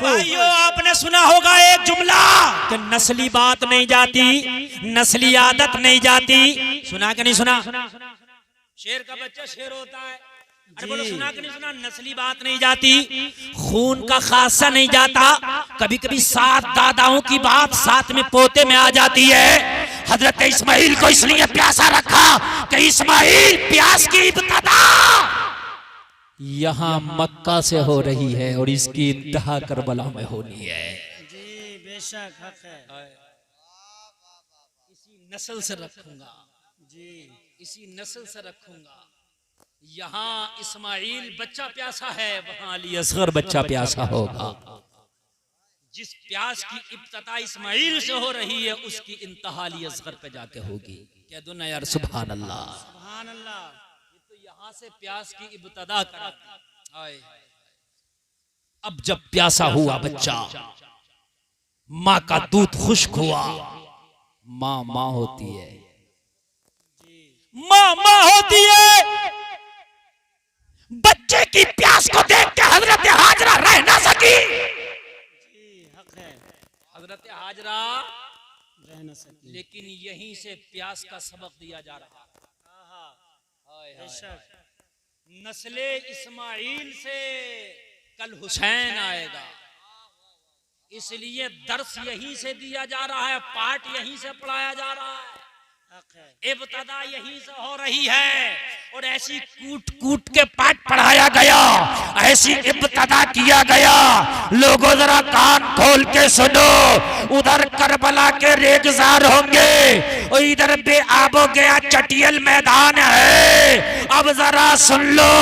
भाइयों आपने सुना होगा एक जुमला कि नस्ली बात नहीं जाती, नस्ली आदत नहीं जाती। सुना कि नहीं सुना? शेर का बच्चा शेर होता है। अरे बोलो सुना कि नहीं सुना? नस्ली बात नहीं जाती, खून का खासा नहीं जाता। कभी कभी 7 दादाओं की बात साथ में पोते में आ जाती है। हजरत इस्माइल को इसलिए प्यासा रखा कि इस्माइल प्यास की इब्तिदा यहाँ मक्का से हो रही है और इसकी इंतहा करबला में होनी है। जी बेशक हक है। इसी नस्ल से रखूंगा जी, इसी नस्ल से रखूंगा। यहाँ इस्माइल बच्चा प्यासा है, वहां अली असगर बच्चा प्यासा होगा। जिस प्यास की इब्तिदा इस्माइल से हो रही है उसकी इंतहा अली असगर पे जाके होगी। कह दो ना यार सुभान अल्लाह, सुभान अल्लाह। ये तो यहाँ से प्यास की इब्तिदा करा दी। अब जब प्यासा हुआ बच्चा, माँ का दूध खुश्क हुआ। माँ माँ होती है, माँ माँ होती है। बच्चे की प्यास को देख के हजरत हाजरा रह ना सकी। जी हक है, हजरत हाजरा रह न सकी। लेकिन यहीं से प्यास का सबक दिया जा रहा है। बेशक नस्ले इस्माइल से कल हुसैन आएगा, इसलिए दर्स यहीं से दिया जा रहा है, पाठ यहीं से पढ़ाया जा रहा है, हक है। इब्तिदा यहीं से हो रही है। और ऐसी कूट कूट के पाठ पढ़ाया गया, ऐसी इब्तिदा किया गया। लोगों जरा कान खोल के सुनो, उधर करबला के रेगजार होंगे और इधर बेआबो गया चटियल मैदान है। अब जरा सुन लो,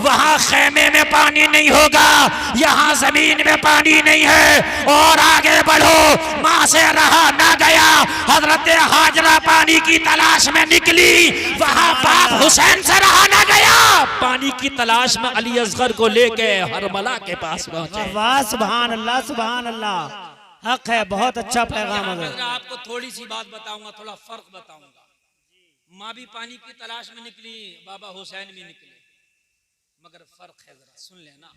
वहां खेमे में पानी नहीं होगा, यहाँ जमीन में पानी नहीं है। और आगे बढ़ो, माँ से रहा ना गया, हजरत हाजरा पानी की तलाश में निकली। वहां बाप हुसैन से रहा ना गया, पानी की तलाश में अली असगर को लेके हरमला के पास पहुंचे। वाह सुभान अल्लाह, सुभान अल्लाह। हक है, बहुत अच्छा पैगाम है। मैं आपको थोड़ी सी बात बताऊंगा, थोड़ा फर्क बताऊंगा। माँ भी पानी की तलाश में निकली, बाबा हुसैन भी निकले, मगर फर्क है, जरा सुन लेना।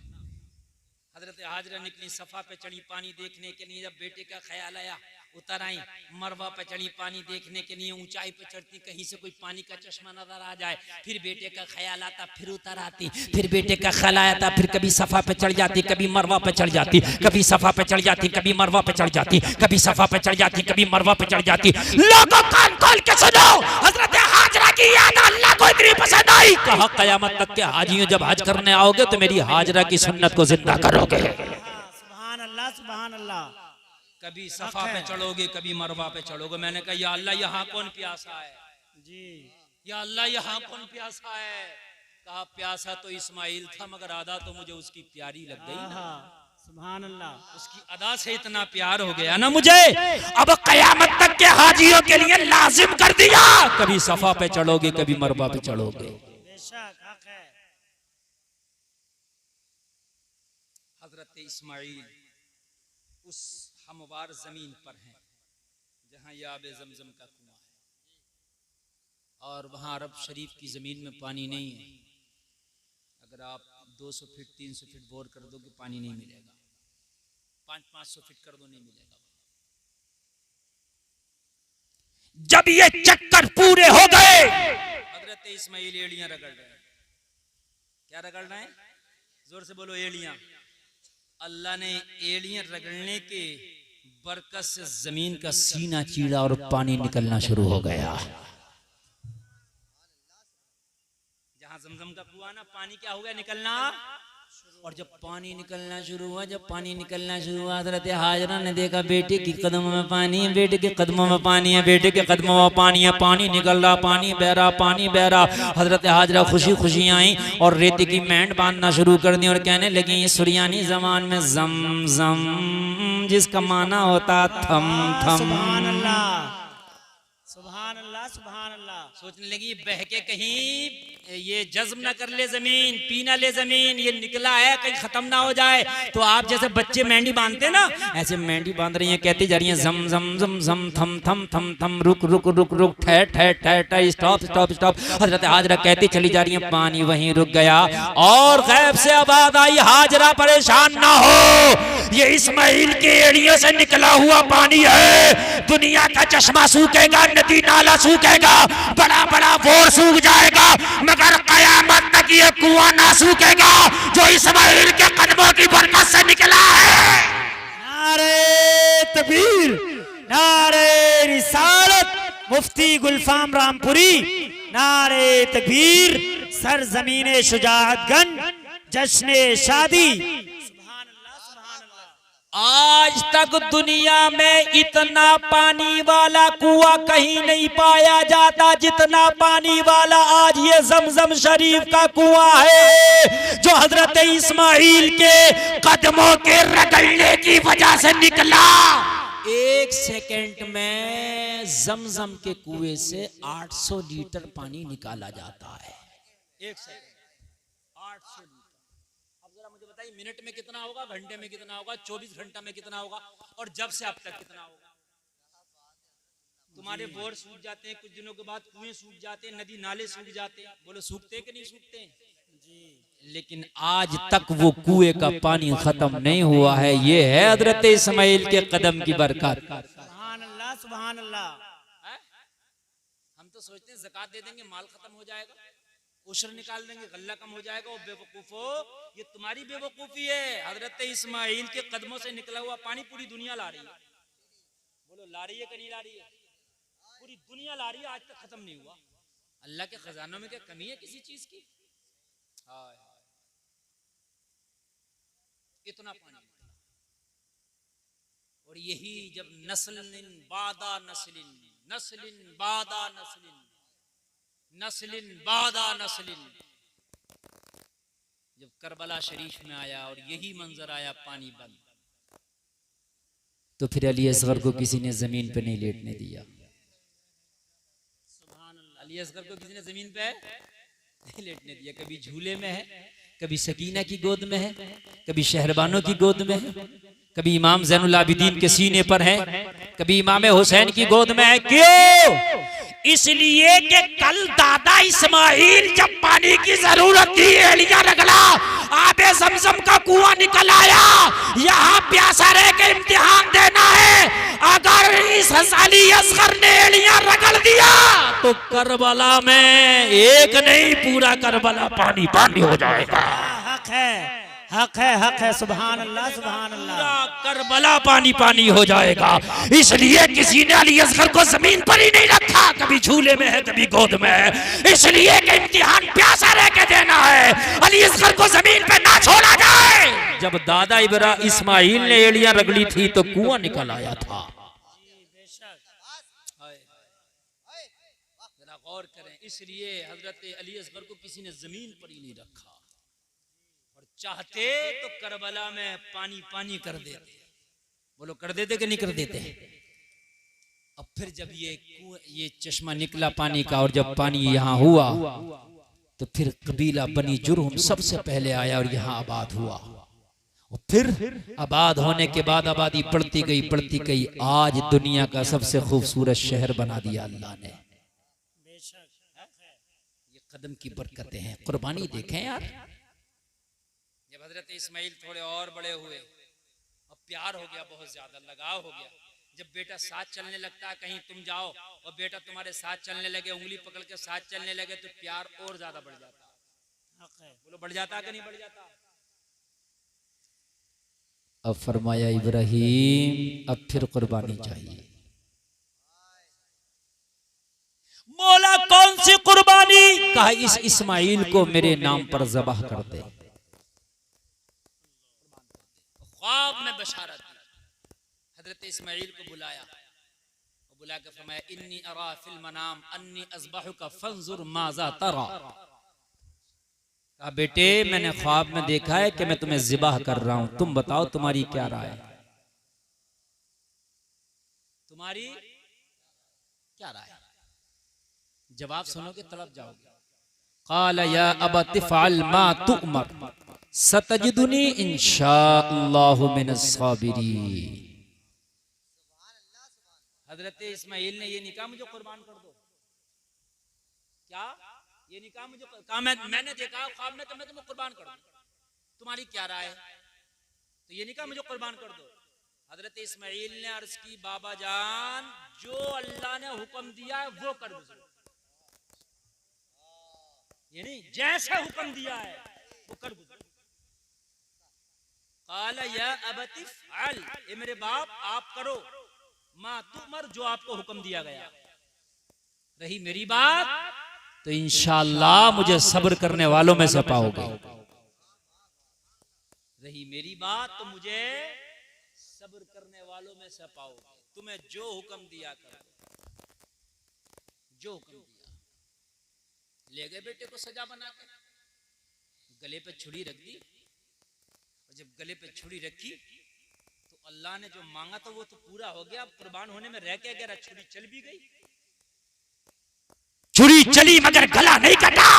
हजरत हाजरा निकली, सफा पे चढ़ी पानी देखने के लिए। जब बेटे का ख्याल आया उतर आई, मरवा पे चढ़ी पानी देखने के लिए। ऊंचाई पे चढ़ती, कहीं से कोई पानी का चश्मा नजर आ जाए, फिर बेटे का ख्याल आता, फिर उतर आती, फिर बेटे का ख्याल आता, फिर कभी सफा पे चढ़ जाती, कभी मरवा पे चढ़ जाती, कभी सफा पे चढ़ जाती, कभी मरवा पे चढ़ जाती, कभी सफा पे चढ़ जाती, कभी मरवा पे चढ़ जाती। लोगों कान खोल के सुनो, हजरत हाजरा की याद अल्लाह को इतनी पसंद आई, कहा कयामत तक के हाजियों जब हज करने आओगे तो मेरी हाजरा की सुन्नत को जिंदा करोगे। सुभान अल्लाह, सुभान अल्लाह। कभी सफा पे चढ़ोगे, कभी मरवा पे चढ़ोगे। मैंने कहा या अल्लाह यहाँ कौन प्यासा है? जी या अल्लाह यहाँ कौन प्यासा है? कहा प्यासा तो इस्माइल था, मगर आदा तो मुझे उसकी प्यारी लग गई ना। सुभान अल्लाह। उसकी अदा से इतना प्यार हो गया ना मुझे, अब कयामत तक के हाजियों के लिए लाजिम कर दिया, कभी सफा पे चढ़ोगे, कभी मरवा पे चढ़ोगे। बेशक हक है। हजरत इस्माइल उस हमवार जमीन पर हैं जहां याब जमजम का कुआं है, और वहां अरब शरीफ की जमीन में पानी नहीं है। अगर आप 200 फीट 300 फीट बोर कर दो कि पानी नहीं मिलेगा, 500 फीट कर दो नहीं मिलेगा। जब ये चक्कर पूरे हो गए, हजरत इस्माइल एड़ियां रगड़ रहे हैं। क्या रगड़ रहे हैं? जोर से बोलो, एड़ियां। अल्लाह ने एड़ियां रगड़ने के बरकत से जमीन का सीना चीरा और पानी निकलना शुरू हो गया। जहां जमजम का कुआं ना, पानी क्या हो गया? निकलना। और जब पानी निकलना शुरू हुआ, जब पानी निकलना शुरू हुआ, हजरत हाजरा ने देखा बेटे की कदमों में पानी है, बेटे के कदमों में पानी है, बेटे के कदमों में पानी है, पानी निकल रहा, पानी बह रहा, पानी बह रहा। हजरत हाजरा खुशी खुशी आई और रेती की मेंढ बांधना शुरू कर दी और कहने लगी, सुरियानी जबान में जम जम जिसका माना होता थम थम। सुभान अल्लाह, सुभान अल्लाह, सुभान अल्लाह। सोचने लगी बह के कहीं ये जज्ब ना कर ले जमीन, पी ना ले जमीन, ये निकला है कहीं खत्म ना हो जाए। तो आप जैसे बच्चे मेंढी बांधते ना, ऐसे मेंढी बांध रही हैं, कहती जा रही हैं जम जम जम जम थम थम थम थम, रुक रुक रुक रुक, ठहर ठहर ठहर ठहर, स्टॉप स्टॉप स्टॉप। हजरत हाजरा कहती चली जा रही हैं, पानी वहीं रुक गया और गैब से आवाज आई, हाजरा परेशान ना हो, ये इस्माइल के एड़ियों से निकला हुआ पानी है। दुनिया का चश्मा सूखेगा, नदी नाला सूखेगा, बड़ा बड़ा बोर सूख जाएगा, मगर कयामत तक ये कुआं ना सूखेगा जो इस्माइल के कदमों की बरकत से निकला है। नारे तकबीर, नारे रिसालत, मुफ्ती गुलफाम रामपुरी, नारे तकबीर, सरजमीने शुजाअतगंज, जश्ने शादी। आज तक दुनिया में इतना पानी वाला कुआं कहीं नहीं पाया जाता जितना पानी वाला आज ये जमजम शरीफ का कुआं है, जो हजरत इस्माइल के कदमों के रगड़ने की वजह से निकला। 1 सेकंड में जमजम के कुएं से 800 लीटर पानी निकाला जाता है। 1 सेकंड 800 लीटर। अब जरा मुझे बताइए मिनट में कितना होगा, घंटे में कितना होगा, 24 घंटा में कितना होगा, और जब से अब तक कितना होगा। तुम्हारे बोर सूख जाते हैं, कुछ दिनों के बाद कुएं सूख जाते हैं, नदी नाले सूख जाते हैं, बोलो सूखते हैं कि नहीं सूखते जी। लेकिन आज तक वो कुएं का पानी खत्म नहीं हुआ है। ये है हजरत इस्माइल के कदम की बरकत। सुभान अल्लाह, सुभान अल्लाह। हम तो सोचते हैं ज़कात दे देंगे माल खत्म हो जाएगा, उशर निकाल देंगे गल्ला कम हो जाएगा। वो बेवकूफो, ये तुम्हारी बेवकूफी है। हजरत इस्माइल के कदमों से निकला हुआ पानी पूरी दुनिया ला रही है। बोलो ला रही है कि नहीं ला रही है? पूरी दुनिया ला रही है, आज तक खत्म नहीं हुआ। अल्लाह के खजानों में क्या कमी है किसी चीज की? हाय इतना पानी। और यही जब नस्लिन बादा नस्लिन, नस्लिन बादा नस्लिन, नस्लिन बादा नस्लिन, जब करबला शरीफ में आया और यही मंजर आया पानी बंद, तो फिर अली असगर को किसी ने जमीन पे नहीं लेटने दिया। अली असगर को किसी ने जमीन पे नहीं लेटने दिया। कभी झूले में है, कभी सकीना की गोद में है, कभी शहरबानों की गोद में है, कभी इमाम ज़ैनुल आबिदीन के सीने पर है, कभी इमाम हुसैन की गोद में है। क्यों? इसलिए कि कल दादा इस्माइल जब पानी की जरूरत थी, एलिया रगड़ा, आबे ज़मज़म का कुआं निकल आया। यहाँ प्यासा रह के इम्तिहान देना है। अगर इस अली असगर ने एलिया रगड़ दिया तो करबला में एक नहीं पूरा करबला पानी पानी हो जाएगा। हक है, हक है, हक है। सुभान अल्लाह, सुभान अल्लाह। करबला पानी पानी हो जाएगा। इसलिए किसी ने अली असगर को जमीन पर ही नहीं रखा, कभी झूले में है, कभी गोद में है। इसलिए कि इम्तिहान प्यासा रह के देना है, अली असगर को जमीन पे ना छोड़ा जाए। जब दादा इस्माइल ने एड़ियां रगड़ी थी तो कुआं निकल आया था। जरा गौर करें। इसलिए हजरत अली असगर को किसी ने जमीन पर ही नहीं रखा। चाहते तो करबला में पानी पानी कर देते। बोलो कर देते कि नहीं कर देते? अब फिर जब ये चश्मा निकला पानी का, और जब पानी यहाँ हुआ तो फिर कबीला बनी जुर्हुम सबसे पहले आया और यहाँ आबाद हुआ। और फिर आबाद होने के बाद आबादी बढ़ती गई, बढ़ती गई। आज दुनिया का सबसे खूबसूरत शहर बना दिया अल्लाह ने। ये कदम की बरकतें हैं। कुर्बानी देखें यार। जब हजरत इस्माइल थोड़े और बड़े हुए और प्यार हो गया, बहुत ज्यादा लगाव हो गया। जब बेटा साथ चलने लगता है, कहीं तुम जाओ और बेटा तुम्हारे साथ चलने लगे, उंगली पकड़ के साथ चलने लगे, तो प्यार और ज्यादा बढ़ जाता है। बोलो बढ़ जाता कि नहीं बढ़ जाता? अब फरमाया इब्राहिम अब फिर कुर्बानी चाहिए। मौला कौन सी कुर्बानी? कहा इस इस्माइल को मेरे नाम पर ज़बाह कर दे। ख्वाब में बशारत दी। हजरत इस्माइल को बुलाया और बुला के फरमाया इन्नी अरा फिल मनाम अन्नी अज़बहुका फंजुर माज़ा तरा। कहा बेटे मैंने ख्वाब में देखा है कि मैं तुम्हें ज़िबाह कर रहा हूं, तुम बताओ तुम्हारी क्या राय है? तुम्हारी क्या राय है? जवाब सुनोगे तड़प जाओगे। क़ाल या अबत फ़अल मा तुअमर सतजिदुनी इंशाअल्लाहु मिनस साबिरीन। हजरत इस्माइल ने ये नहीं कहा मुझे कुर्बान कर दो, क्या ये नहीं कहा मुझे कहा मैंने देखा ख्वाब में तो मैं तुम्हें कुर्बान कर दूं, तुम्हारी क्या राय है, तो ये नहीं कहा मुझे कुर्बान कर दो। हजरत इस्माइल ने अर्ज की बाबा जान जो अल्लाह ने हुक्म दिया है वो कर दो, ये नहीं जैसे हुक्म दिया है वो कर दो। काला या अबती फ़अल, ए मेरे बाप आप करो, मा तुमर जो आपको हुक्म दिया गया। रही मेरी बात तो इंशाअल्लाह मुझे सब्र करने वालों में से पाओगे। रही मेरी बात तो मुझे सब्र करने वालों में से पाओगे। तुम्हें जो हुक्म दिया करो, जो हुक्म दिया। ले गए बेटे को सजा बना के, गले पे छुरी रख दी, और जब गले पे छुरी रखी तो अल्लाह ने जो मांगा था वो तो पूरा हो गया। अब कुर्बान होने में रह के गया, छुरी चल भी गई, छुरी चली मगर गला नहीं कटा।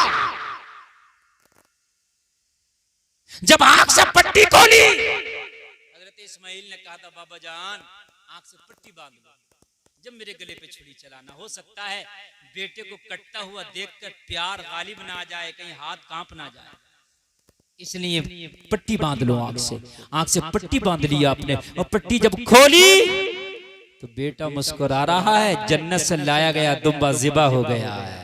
जब आंख से पट्टी खोली, हजरत इस्माइल ने कहा था बाबा जान आंख से पट्टी बांध लो, जब मेरे गले पे छुरी चलाना, हो सकता है बेटे को कटता हुआ देखकर प्यार गालिब ना आ जाए, कहीं हाथ कांप ना जाए, इसलिए पट्टी बांध लो आंख से पट्टी बांध लिया आपने। और पट्टी जब खोली तो बेटा मुस्कुरा रहा है, जन्नत से लाया गया दुम्बा ज़िबा हो गया है।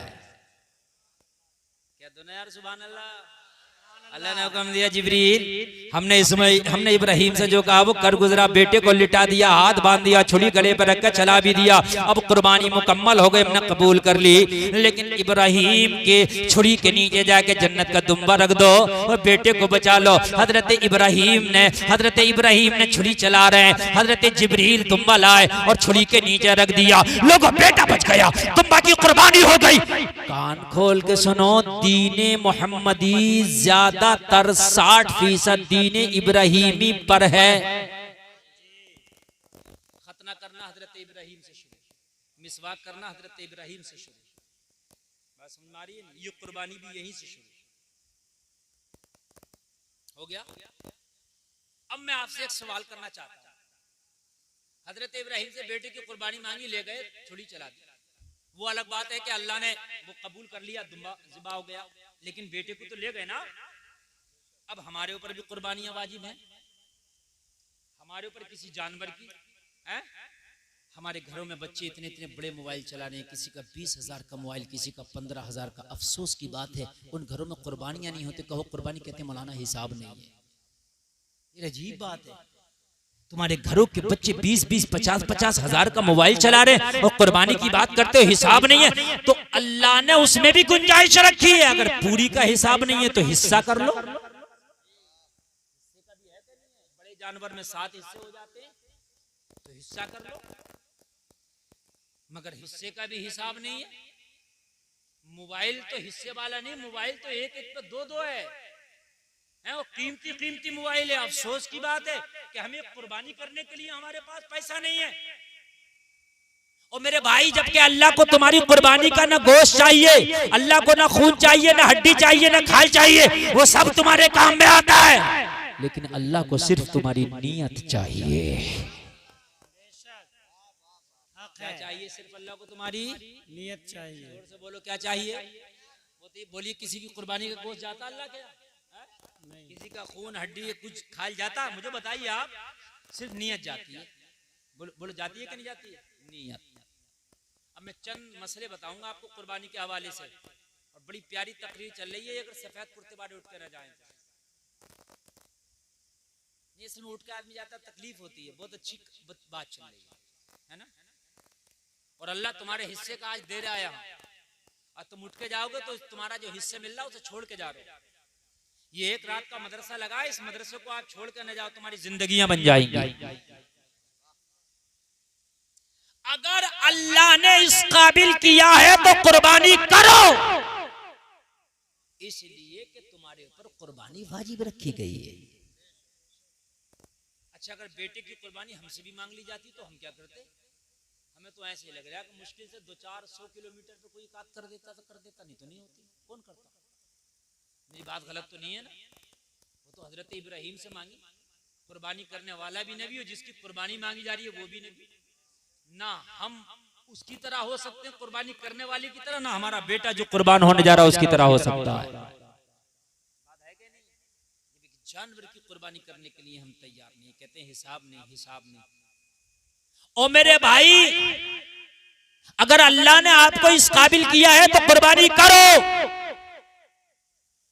क्या दुनिया यार, सुभान अल्लाह। अल्लाह ने हुक्म दिया जिब्रील, हमने इब्राहिम से जो कहा वो कर गुजरा, बेटे को लिटा दिया, हाथ बांध दिया, छुरी गले पर रखकर चला भी दिया। अब कुर्बानी मुकम्मल हो गई, हमने कबूल कर ली। लेकिन इब्राहिम के छुरी के नीचे जाके जन्नत का दुम्बा रख दो और बेटे को बचा लो। हजरत इब्राहिम ने छुरी चला रहे हैं, हजरत जिब्रील दुम्बा लाए और छुरी के नीचे रख दिया। लोगों बेटा बच गया, दुम्बा की कुर्बानी हो गई। कान खोल के सुनो, दीने मोहम्मदी ज्यादातर 60% दीने इब्राहिमी पर है। खतना करना हजरत इब्राहिम से शुरू, मिसवाक करना हजरत इब्राहिम से शुरू, बात समझ में आ रही है? ये कुर्बानी भी यहीं से शुरू हो गया। अब मैं आपसे एक सवाल करना चाहता हूं। हजरत इब्राहिम से बेटे की कुर्बानी मांगी, ले गए, छुरी चला दी। वो अलग बात है कि अल्लाह ने वो कबूल कर लिया, दुम्बा ज़िबा हो गया, लेकिन बेटे को तो ले गए ना। अब हमारे ऊपर भी कुर्बानियां वाजिब हैं, हमारे ऊपर किसी जानवर की है। हमारे घरों में बच्चे इतने इतने बड़े मोबाइल चला रहे हैं, किसी का 20,000 का मोबाइल, किसी का 15,000 का। अफसोस की बात है उन घरों में कुर्बानियां नहीं होती। कहो कुर्बानी कहते हैं मौलाना हिसाब नहीं है, ये अजीब बात है। तुम्हारे घरों के बच्चे 20-20, 50-50 हजार का मोबाइल चला रहे हैं और कुर्बानी की बात करते हो, हिसाब नहीं है। तो अल्लाह ने उसमें भी गुंजाइश रखी है, अगर पूरी का हिसाब नहीं है तो हिस्सा कर लो। बड़े जानवर में 7 हिस्से हो जाते हैं तो हिस्सा कर लो, मगर हिस्से का भी हिसाब नहीं है। मोबाइल तो हिस्से वाला नहीं, मोबाइल तो एक एक पे 2-2 है, वो कीमती कीमती मोबाइल है। अफसोस की बात है कि हमें कुर्बानी करने के लिए हमारे पास पैसा नहीं है। और मेरे भाई, जबकि अल्लाह को तुम्हारी कुर्बानी का ना गोश्त चाहिए, अल्लाह को ना खून चाहिए, ना हड्डी चाहिए, ना खाल चाहिए, वो सब तुम्हारे काम में आता है, लेकिन अल्लाह को सिर्फ तुम्हारी नीयत चाहिए। क्या चाहिए? सिर्फ अल्लाह को तुम्हारी नीयत चाहिए। जोर से बोलो, क्या चाहिए? बोलिए, किसी की कुर्बानी का गोश्त जाता अल्लाह के? किसी का खून हड्डी कुछ खाल जाता? मुझे बताइए आप। सिर्फ नीयत जाती है। बोलो जाती है कि नहीं जाती है? नीयत। अब मैं चंद मसले बताऊंगा आपको कुर्बानी के हवाले से, और बड़ी प्यारी तकरीर चल रही है। अगर सफेद कुर्ते वाले उठ कर न जाए, इसमें उठ के आदमी जाता तकलीफ होती है। बहुत अच्छी बात चल रही है ना। और अल्लाह तुम्हारे हिस्से का आज दे रहा है यहाँ, और तुम उठ के जाओगे तो तुम्हारा जो हिस्से मिल रहा है उसे छोड़ के जा रहे हो। ये एक रात का मदरसा लगा, इस मदरसे को आप छोड़ कर न जाओ, तुम्हारी जिंदगियां बन जाएंगी। अगर अल्लाह ने इस काबिल किया है तो कुर्बानी करो, इसलिए कि तुम्हारे ऊपर कुर्बानी वाजिब रखी गई है। अच्छा, अगर बेटे की कुर्बानी हमसे भी मांग ली जाती तो हम क्या करते? हमें तो ऐसे ही लग रहा है कि मुश्किल से 200-400 किलोमीटर पे कोई काट कर देता तो कर देता, नहीं तो नहीं होती। कौन करता? मेरी बात गलत तो नहीं है ना? वो तो हजरत इब्राहिम से मांगी। कुर्बानी करने वाला भी नबी हो, जिसकी कुर्बानी मांगी जा रही है वो भी नबी। ना हम उसकी तरह हो सकते हैं कुर्बानी करने वाले की तरह, ना हमारा बेटा जो कुर्बान होने जा रहा है उसकी तरह हो सकता है। बात है कि नहीं? जानवर की कुर्बानी करने के लिए हम तैयार नहीं। कहते हैं हिसाब नहीं, हिसाब नहीं। ओ मेरे भाई, अगर अल्लाह ने आपको इस काबिल किया है तो कुर्बानी करो।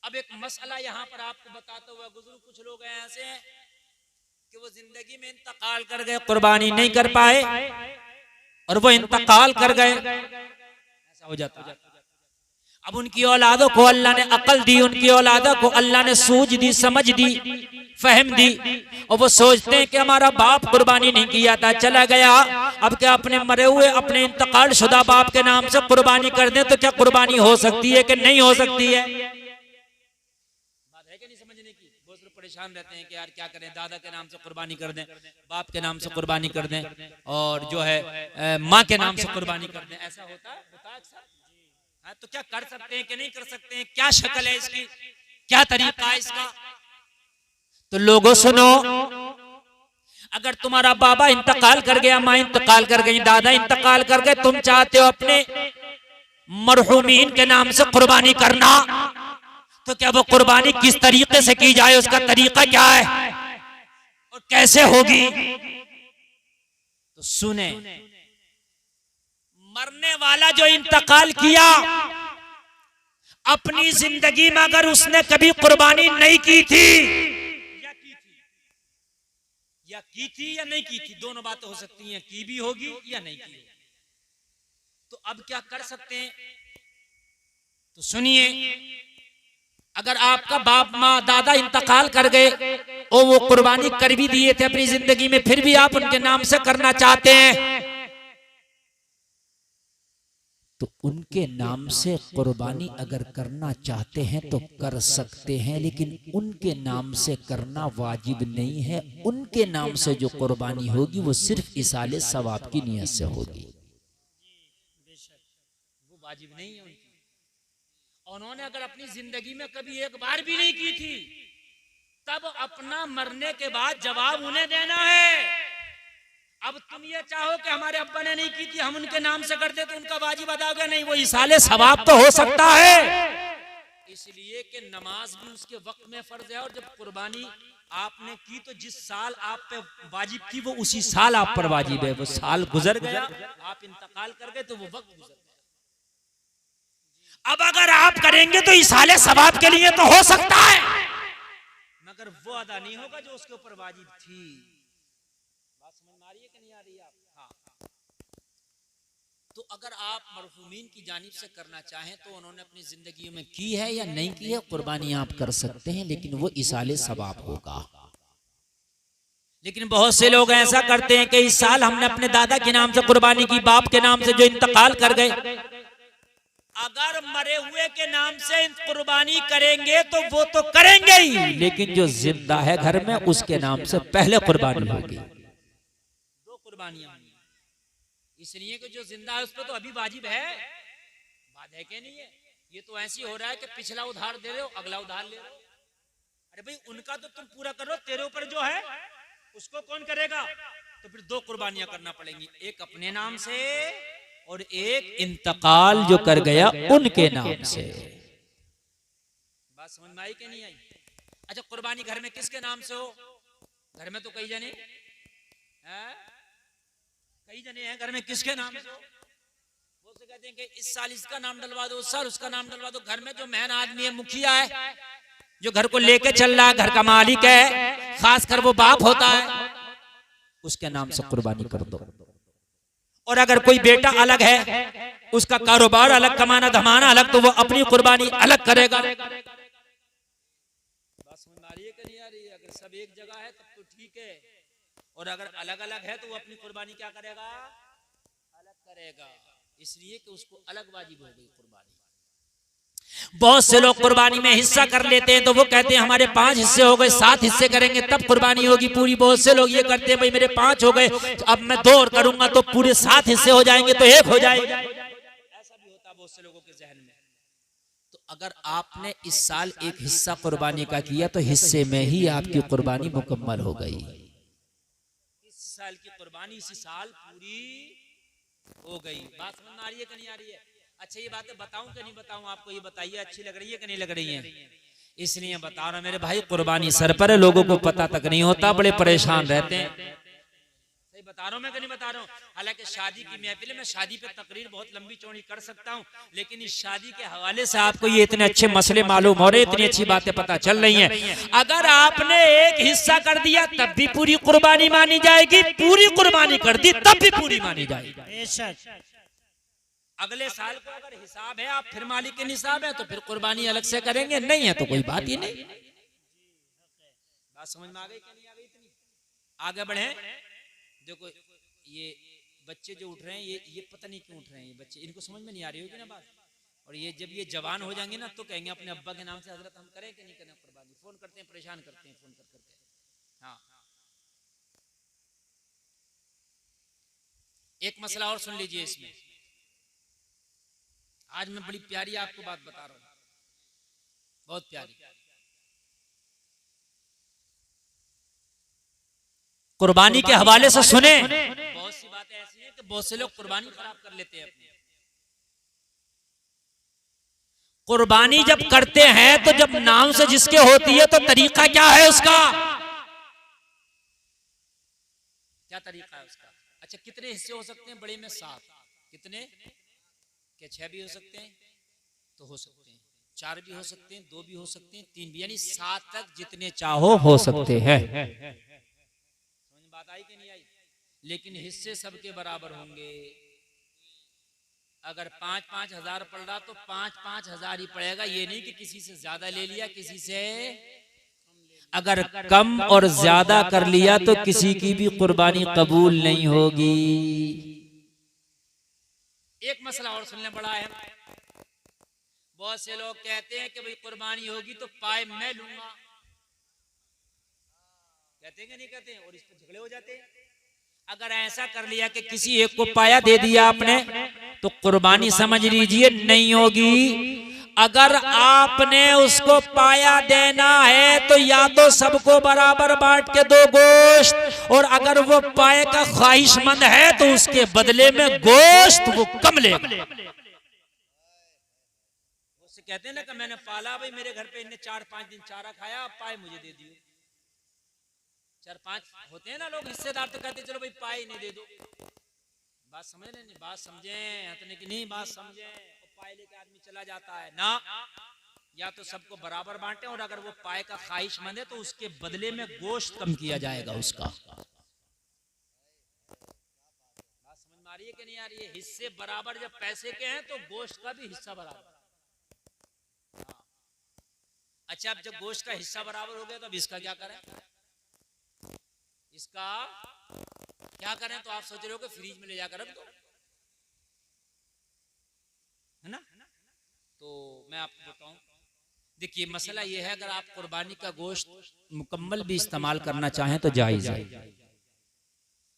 अब एक मसला यहाँ पर आपको बताता हुआ गुजरू, कुछ लोग ऐसे हैं कि वो जिंदगी में इंतकाल कर गए, कुर्बानी नहीं कर पाए, और वो इंतकाल कर गए, ऐसा हो जाता है। अब उनकी औलादों को अल्लाह ने अकल दी, उनकी औलादों को अल्लाह ने सूझ दी, समझ दी, फहम दी, और वो सोचते हैं कि हमारा बाप कुर्बानी नहीं किया था, चला गया, अब क्या अपने मरे हुए, अपने इंतकाल शुदा बाप के नाम से कुर्बानी कर दें तो क्या कुर्बानी हो सकती है कि नहीं हो सकती है? बात है कि नहीं समझने की? बहुत लोग परेशान रहते हैं कि यार क्या करें, दादा के नाम से कुर्बानी कर दें, बाप के नाम से कुर्बानी कर दें, और जो है माँ के नाम से कुर्बानी कर दें। ऐसा होता है अक्सर। हाँ, तो क्या कर सकते हैं कि नहीं कर सकते हैं? क्या शक्ल है इसकी, क्या तरीका है इसका? तो लोगों सुनो, अगर तुम्हारा बाबा इंतकाल कर गया, माँ इंतकाल कर गई, दादा इंतकाल कर गए, तुम चाहते हो अपने मरहूमीन के नाम से कुर्बानी करना, तो क्या वो कुर्बानी किस तरीके से की जाए, उसका तरीका क्या है और कैसे होगी? तो सुने, मरने वाला जो इंतकाल किया, अपनी जिंदगी में अगर उसने कभी कुर्बानी नहीं की थी, या नहीं की थी, दोनों बातें हो सकती हैं, की भी होगी या नहीं की होगी, तो अब क्या कर सकते हैं? तो सुनिए, अगर आपका बाप माँ दादा इंतकाल कर गए और वो कुर्बानी कर भी दिए थे अपनी जिंदगी में, फिर भी आप उनके नाम से करना चाहते हैं, तो उनके नाम से कुर्बानी अगर करना चाहते हैं तो कर सकते हैं, लेकिन उनके नाम से करना वाजिब नहीं है। उनके नाम से जो कुर्बानी होगी वो सिर्फ इसाले सवाब की नियत से होगी, वो वाजिब नहीं है उनकी। उन्होंने अगर अपनी जिंदगी में कभी एक बार भी नहीं की थी, तब अपना मरने के बाद जवाब उन्हें देना है। अब तुम ये चाहो कि हमारे अब्बा ने नहीं की थी, हम उनके नाम से करते तो उनका वाजिब अदा हो गया, नहीं, वो इसाले सवाब तो हो सकता है, इसलिए कि नमाज भी उसके वक्त में फर्ज है, और जब कुर्बानी आपने की तो जिस साल आप पे वाजिब थी वो उसी साल आप पर वाजिब है। वो साल गुजर गया, आप इंतकाल कर गए तो वो वक्त गुजर गया। अब अगर आप करेंगे तो इसाले सवाब के लिए तो हो सकता है, मगर वो अदा नहीं होगा जो उसके ऊपर वाजिब थी। बात समझ में आ रही है कि नहीं आ रही है आप? हाँ। तो अगर आप मरहूमीन की जानिब से करना चाहें तो उन्होंने अपनी जिंदगी में की है या नहीं की है, कुर्बानी आप कर सकते हैं, लेकिन वो इसाले सवाब होगा। लेकिन बहुत से लोग ऐसा करते हैं कि इस साल हमने अपने दादा के नाम से कुर्बानी की, बाप के नाम से जो इंतकाल कर गए, अगर मरे हुए के नाम से कुर्बानी करेंगे तो वो तो करेंगे ही, लेकिन जो जिंदा है घर में उसके नाम से पहले कुर्बानी होगी। दो कुर्बानियां, इसलिए कि जो जिंदा है उस पर तो अभी वाजिब है। बात है कि नहीं है? ये तो ऐसी हो रहा है कि पिछला उधार दे रहे हो, अगला उधार ले रहे हो। अरे भाई, उनका तो तुम पूरा करो, तेरे ऊपर जो है उसको कौन करेगा? तो फिर दो कुर्बानियां करना पड़ेंगी, एक अपने नाम से और एक इंतकाल जो कर गया उनके नाम से। बात समझ में आई कि नहीं आई? अच्छा, कुर्बानी घर में किसके नाम से हो? घर में तो कई जने हैं घर में, किसके नाम से हो? वो से कहते हैं कि इस साल इसका नाम डलवा दो, उस साल उसका नाम डलवा दो। घर में जो मेन आदमी है, मुखिया है, जो घर को लेके चल रहा है, घर का मालिक है, खासकर वो बाप होता है, उसके नाम से कुर्बानी कर दो। और अगर कोई बेटा अलग है, उसका कारोबार अलग, कमाना धमाना अलग, तो वो अपनी कुर्बानी अलग करेगा। बात समझ में आ रही है कि नहीं आ रही है? अगर सब एक जगह है तब तो ठीक है, और अगर अलग अलग है तो वो अपनी कुर्बानी क्या करेगा? अलग करेगा, इसलिए कि उसको अलग वाजिब हो गई कुर्बानी। बहुत से लोग कुर्बानी में हिस्सा कर लेते हैं तो वो कहते हैं हमारे 5 हिस्से हो गए, 7 हिस्से करेंगे तब कुर्बानी होगी पूरी। बहुत से लोग ये करते हैं भाई मेरे 5 हो गए, अब मैं 2 और करूंगा तो पूरे 7 हिस्से हो जाएंगे तो 1 हो जाएगा। ऐसा भी होता है बहुत से लोगों के जहन में। तो अगर आपने इस साल एक हिस्सा कुर्बानी का किया तो हिस्से में ही आपकी कुर्बानी मुकम्मल हो गई। इस साल की कुर्बानी इसी साल पूरी हो गई। बात समझ में आ रही है कि नहीं आ रही है? अच्छा ये बातें बताऊं कि नहीं बताऊं आपको, ये बताइए अच्छी लग रही है कि नहीं लग रही है? इसलिए बता रहा मेरे भाई, कुर्बानी सर पर है, लोगों को पता तक नहीं होता, बड़े परेशान रहते हैं। सही बता रहा हूं मैं कि नहीं बता रहा हूं? हालांकि शादी की महफिल में शादी पे तकरीर बहुत लंबी चौड़ी कर सकता हूं, लेकिन इस शादी के हवाले से आपको ये इतने अच्छे मसले मालूम हो रहे, इतनी अच्छी बातें पता चल रही हैं। अगर आपने एक हिस्सा कर दिया तब भी पूरी कुर्बानी मानी जाएगी, पूरी कुर्बानी कर दी तब भी पूरी मानी जाएगी। अगले साल को अगर हिसाब है, आप फिर मालिक के निसाब है तो फिर कुर्बानी अलग से करेंगे, नहीं है तो कोई बात ही नहीं। बात समझ में आ गई कि नहीं आ गई? इतनी आगे बढ़े। देखो ये बच्चे जो उठ रहे हैं, ये पता नहीं क्यों उठ रहे हैं, ये बच्चे, इनको समझ में नहीं आ रही होगी ना बात। और ये जब ये जवान हो जाएंगे ना तो कहेंगे अपने अब्बा के नाम से हजरत हम करें कि नहीं करें कुर्बानी। फोन करते हैं, परेशान करते हैं फोन कर करके। हाँ, एक मसला और सुन लीजिए इसमें। आज मैं बड़ी प्यारी आपको बात बता रहा हूं, बहुत प्यारी। कुर्बानी के हवाले से सुने। बहुत सी बातें ऐसी हैं कि बहुत से लोग कुर्बानी खराब कर लेते हैं अपनी। कुर्बानी जब करते हैं तो जब नाम से जिसके होती है तो तरीका क्या है उसका? क्या तरीका है उसका? अच्छा कितने हिस्से हो सकते हैं? बड़े में 7। कितने? क्या 6 भी हो सकते हैं? तो हो सकते हैं। 4 भी हो सकते हैं, 2 भी हो सकते हैं, 3 भी, यानी 7 तक जितने चाहो हो सकते हैं। समझ में बात आई कि नहीं आई? लेकिन हिस्से सबके बराबर होंगे। अगर 5-5 हजार पड़ रहा तो 5-5 हजार ही पड़ेगा। ये नहीं कि किसी से ज्यादा ले लिया, किसी से अगर कम और ज्यादा कर लिया तो किसी की भी कुर्बानी कबूल नहीं होगी। एक मसला और सुनने बड़ा है। बहुत से लोग कहते हैं कि भाई कुर्बानी होगी तो पाए मैं लूंगा। कहते हैं कि नहीं कहते हैं? और इस पर झगड़े हो जाते हैं। अगर ऐसा कर लिया कि किसी एक को पाया दे दिया आपने तो कुर्बानी समझ लीजिए नहीं होगी। अगर आपने उसको पाया देना है तो या तो सबको बराबर बांट के दो गोश्त, और अगर वो पाए का ख्वाहिशमंद है तो उसके बदले में गोश्त वो कम लेगा। उससे कहते हैं ना कि मैंने पाला भाई, मेरे घर पे इन्हें 4-5 दिन चारा खाया, अब पाए मुझे दे दियो। 4-5 होते हैं ना लोग हिस्सेदार, तो कहते चलो भाई पाए नहीं दे दो। बात समझ रहे नहीं? बात समझे हतने की नहीं बात समझे। पाए लेके आदमी चला जाता है ना, या तो सबको बराबर बांटे, और अगर वो पाए का ख्वाहिशमंद है तो उसके बदले में गोश्त कम किया जाएगा उसका। बात समझ में आ रही है कि नहीं आ रही है? हिस्से बराबर जब पैसे के हैं तो गोश्त का भी हिस्सा बराबर। अच्छा अब जब गोश्त का हिस्सा बराबर हो गया तो अब इसका क्या करें? इसका क्या करें? तो आप सोच रहे हो कि फ्रिज में ले जाकर रख दो, है ना? तो मैं आपको बताऊं, देखिए मसला ये है, अगर आप कुर्बानी का गोश्त मुकम्मल भी इस्तेमाल करना चाहें तो जायज है,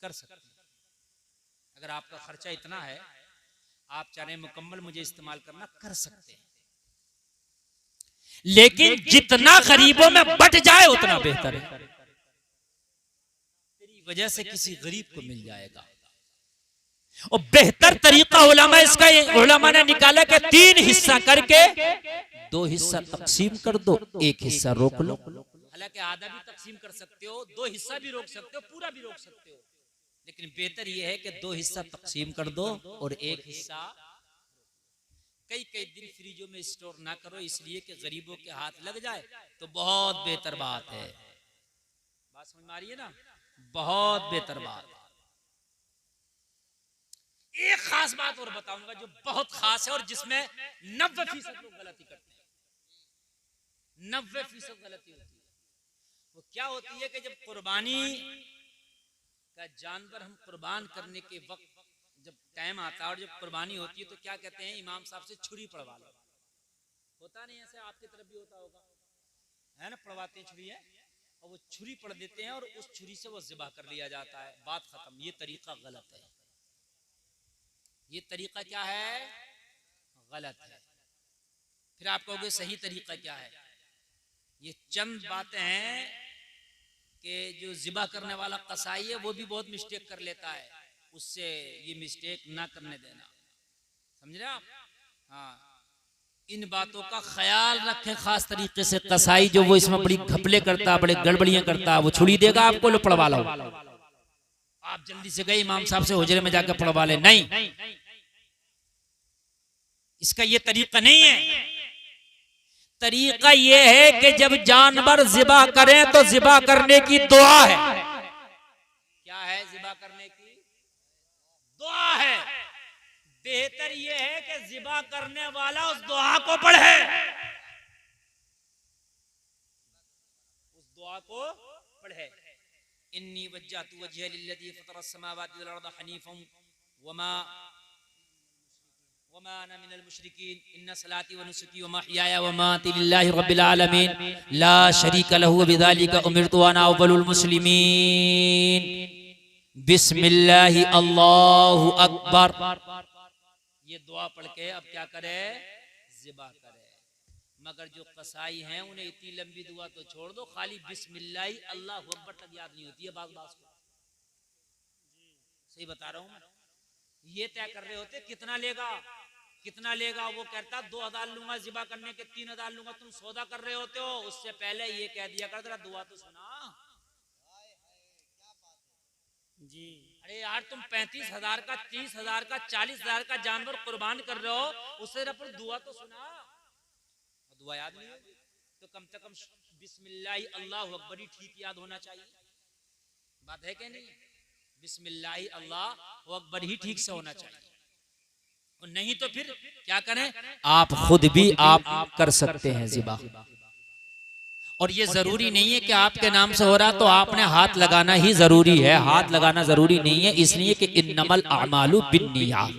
कर सकते हैं। अगर आपका खर्चा इतना है, आप चाहे मुकम्मल मुझे इस्तेमाल करना, कर सकते हैं। लेकिन जितना गरीबों में बट जाए उतना बेहतर है। तेरी वजह से किसी गरीब को मिल जाएगा। और बेहतर तरीका उलमा ने निकाला कि 3 हिस्सा करके 2 हिस्सा तकसीम कर दो, 1 हिस्सा रोक लो। हालांकि आधा भी तकसीम कर सकते हो, 2 हिस्सा भी रोक सकते हो, पूरा भी रोक सकते हो, लेकिन बेहतर यह है कि 2 हिस्सा तकसीम कर दो और 1 हिस्सा कई दिन फ्रिजों में स्टोर ना करो, इसलिए कि गरीबों के हाथ लग जाए तो बहुत बेहतर बात है। बात समझ में आ रही है ना? बहुत बेहतर बात। एक खास बात और बताऊंगा जो बहुत खास है और जिसमें 90% लोग गलती करते हैं। 90% गलती होती है। वो क्या होती है कि जब कुर्बानी का जानवर हम कुर्बान करने के वक्त जब टाइम आता है और जब कुर्बानी होती है तो क्या कहते हैं इमाम साहब से, छुरी पड़वा लो। होता नहीं ऐसे, आपकी तरफ भी होता होगा, है ना, पड़वाते हैं छुरी है और वो छुरी पड़ देते हैं और उस छुरी से वो ज़िबा कर लिया जाता है, बात खत्म। ये तरीका गलत है, ये तरीका क्या है, गलत है। फिर आप कहोगे सही तरीका क्या है? ये चंद बातें हैं कि जो ज़िबा करने वाला कसाई है वो भी बहुत मिस्टेक कर लेता है, उससे ये मिस्टेक ना करने देना, समझ रहे आप? हाँ, इन बातों का ख्याल रखें खास तरीके से। कसाई जो वो इसमें बड़ी घपले करता है, बड़े गड़बड़ियां करता है, वो छुड़ी देगा आपको, लो पड़वा लो, आप जल्दी से गए इमाम साहब से हुजरे में जाकर पड़वा ले, नहीं, इसका ये तरीका नहीं है। तरीका ये है कि जब जानवर ज़िबा करें तो ज़िबा करने की दुआ है। क्या है? ज़िबा करने की दुआ है। बेहतर ये है कि ज़िबा करने वाला उस दुआ को पढ़े, उस दुआ को पढ़े। इन्नी वज्जहतु वजहिया लिल्लज़ी फ़तरस समावाति वल अर्ज़ हनीफ़न वमा अना मिनल मुशरिकीन इन्ना सलाती व नुसुकी व महयाया व ममाती लिल्लाहि रब्बिल आलमीन ला शरीका लहु व बिज़ालिका उमिरतु व अना अव्वलुल मुस्लिमीन। बिस्मिल्लाहि अल्लाहु अकबर। ये दुआ पढ़ के अब क्या करे? ज़िबा करे। मगर जो कसाई हैं उन्हें इतनी लंबी दुआ तो छोड़ दो, खाली बिस्मिल्लाहि अल्लाहु अकबर तक याद नहीं होती है बात को। सही बता रहा हूं मैं। ये तय कर रहे होते कितना लेगा, कितना लेगा, वो कहता 2000 लूंगा ज़िबा करने के, 3000 लूंगा, तुम सौदा कर रहे होते हो, उससे पहले ये कह दिया कर जरा दुआ तो सुना जी। अरे यार तुम 35,000 का, 30,000 का, 40,000 का जानवर कुर्बान कर रहे हो, उससे पर दुआ तो सुना। दुआ याद नहीं होगी तो कम से कम बिस्मिल्लाहि अल्लाहु अकबर ही ठीक याद होना चाहिए। बात है कि नहीं? बिस्मिल्लाहि अल्लाहु अकबर ही ठीक से होना चाहिए। और नहीं तो फिर क्या करें? आप खुद भी आप कर सकते हैं ज़िबा। और ये जरूरी नहीं है कि आपके नाम से हो रहा तो आपने हाथ लगाना ही जरूरी है, हाथ लगाना जरूरी नहीं है, इसलिए कि इन्नमल अमालु बिन्नियात।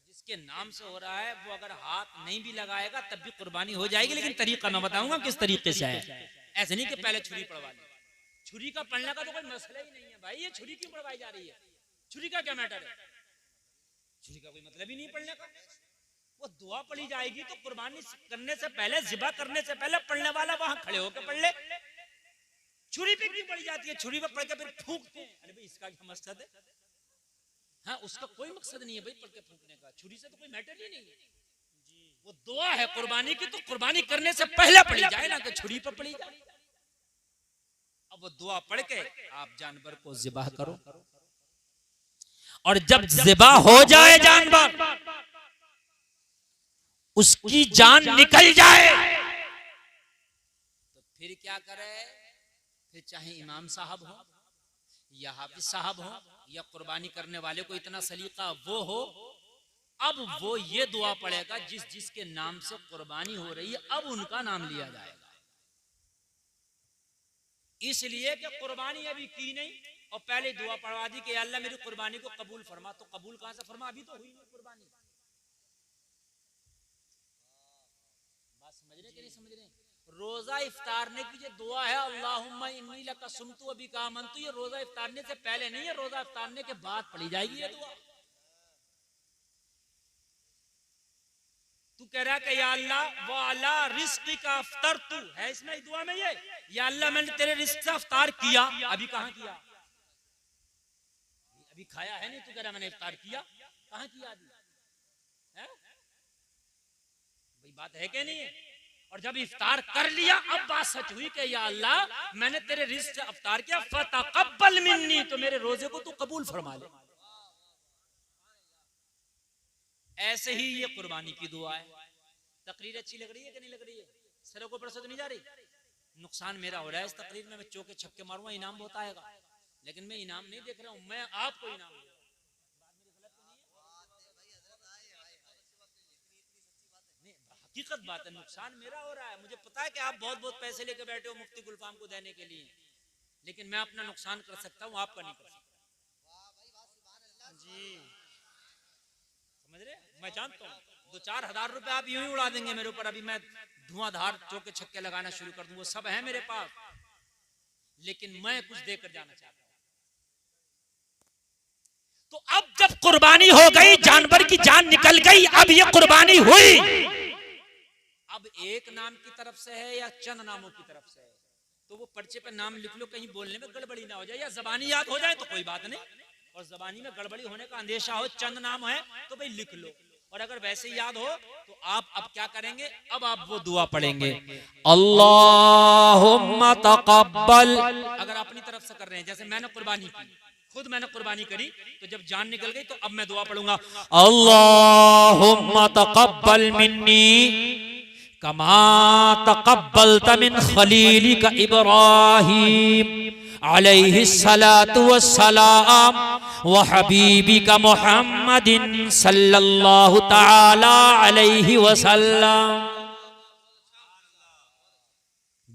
जिसके नाम से हो रहा है वो अगर हाथ नहीं भी लगाएगा तब भी कुर्बानी हो जाएगी, लेकिन तरीका मैं बताऊंगा किस तरीके से है। ऐसे नहीं कि पहले छुरी पड़वा ली। छुरी का पढ़ने का तो कोई मसला ही नहीं है भाई, ये छुरी क्यों पड़वाई जा रही है? छुरी का क्या मैटर है? छुरी का कोई मतलब ही नहीं पढ़ने का। वो दुआ पढ़ी जाएगी तो कुर्बानी करने से पहले, ज़िबा करने से पहले पढ़ने वाला वहां खड़े होकर पढ़ ले। छुरी पे क्यों पड़ी जाती है? छुरी पे पढ़ के फिर फूंकते हैं, अरे भाई इसका क्या मकसद है? हाँ, उसका कोई मकसद नहीं है भाई पढ़ के फूंकने का, छुरी से तो कोई मैटर ही नहीं है। वो दुआ है कुर्बानी की, तो कुर्बानी करने से पहले पढ़ी जाए ना कि छुरी पे पढ़ी जाए। अब वो दुआ पढ़ के आप जानवर को ज़िबा करो, और जब ज़िबा हो जाए जानवर, उसकी जान निकल जाए तो फिर क्या करे? फिर चाहे इमाम साहब हो या हाफिज साहब हो या कुर्बानी करने वाले को इतना सलीका वो हो, अब वो ये दुआ पढ़ेगा जिस जिसके नाम से कुर्बानी हो रही है, अब उनका नाम लिया जाएगा। इसलिए कि कुर्बानी अभी की नहीं और पहले दुआ पढ़वा दी कि अल्लाह मेरी कुर्बानी को कबूल फरमा, तो कबूल कहां से फरमा? अभी तो हुई नहीं कुर्बानी। बात समझ रहे कि नहीं समझ रहे? रोजा इफ्तारने की जो दुआ है, अल्लाहुम्मा इन्नी लका सुमतु व बिका आमनतु, ये रोजा इफ्तारने से पहले नहीं है, रोजा इफ्तारने के बाद पढ़ी जाएगी ये दुआ। तू कह रहा है कि या अल्लाह व अला रिज़्क़ि का अफ्तरतु, है इसमें दुआ में ये, या अल्लाह मैंने तेरे रिज़्क़ से इफ्तार किया। अभी कहां किया? अभी खाया है नहीं, तू कह रहा मैंने इफ्तार किया, कहां किया अभी? है भाई, बात है कि नहीं है? और जब इफ्तार कर लिया अब बात सच हुई कि या अल्लाह मैंने तेरे रिज़्क़ से इफ्तार किया, फतक़ब्बल मिन्नी, तो मेरे रोजे को तू कबूल फरमा ले। ऐसे ही ये कुर्बानी की दुआ है। तकरीर अच्छी लग रही है कि नहीं लग रही है? सरों को ऊपर से तो नहीं जा रही? नुकसान मेरा हो रहा है इस तकरीर में, मैं चौके छक्के मारूंगा इनाम बहुत आएगा, लेकिन मैं इनाम नहीं देख रहा हूं, मैं आपको इनाम दूंगा। हकीकत बात है, नुकसान मेरा हो रहा है। मुझे पता है कि आप बहुत बहुत पैसे लेके बैठे हो मुफ्ती गुलफाम को देने के लिए, लेकिन मैं अपना नुकसान कर सकता हूँ, आपका नहीं कर सकता जी। समझ रहे? मैं जानता हूँ 2-4 हज़ार रुपए आप यूं ही उड़ा देंगे मेरे ऊपर, अभी मैं धुआंधार चौके छक्के लगाना शुरू कर दूं, वो सब है मेरे पास, लेकिन मैं कुछ देकर जाना चाहता हूं। तो अब जब कुर्बानी हो गई, जानवर की जान निकल गई, अब ये कुर्बानी हुई, अब एक नाम की तरफ से है या चंद नामों की तरफ से है? तो वो पर्चे पे नाम लिख लो, कहीं बोलने में गड़बड़ी ना हो जाए, या जबानी याद हो जाए तो कोई बात नहीं, और जबानी में गड़बड़ी होने का अंदेशा हो, चंद नाम है तो भाई लिख लो, और अगर वैसे ही याद हो तो आप अब क्या करेंगे, अब आप वो दुआ पढ़ेंगे, अल्लाहुम्मा तक़ब्बल। अगर अपनी तरफ से कर रहे हैं, जैसे मैंने कुर्बानी की, खुद मैंने कुर्बानी करी, तो जब जान निकल गई तो अब मैं दुआ पढ़ूंगा, अल्लाहुम्मा तक़ब्बल मिन्नी कमा तक़ब्बलत मिन खलीलिका इब्राहीम अलैहिस्सलातु वस्सलाम व हबीबिका मुहम्मदिन सल्लल्लाहु तआला अलैहि वसल्लम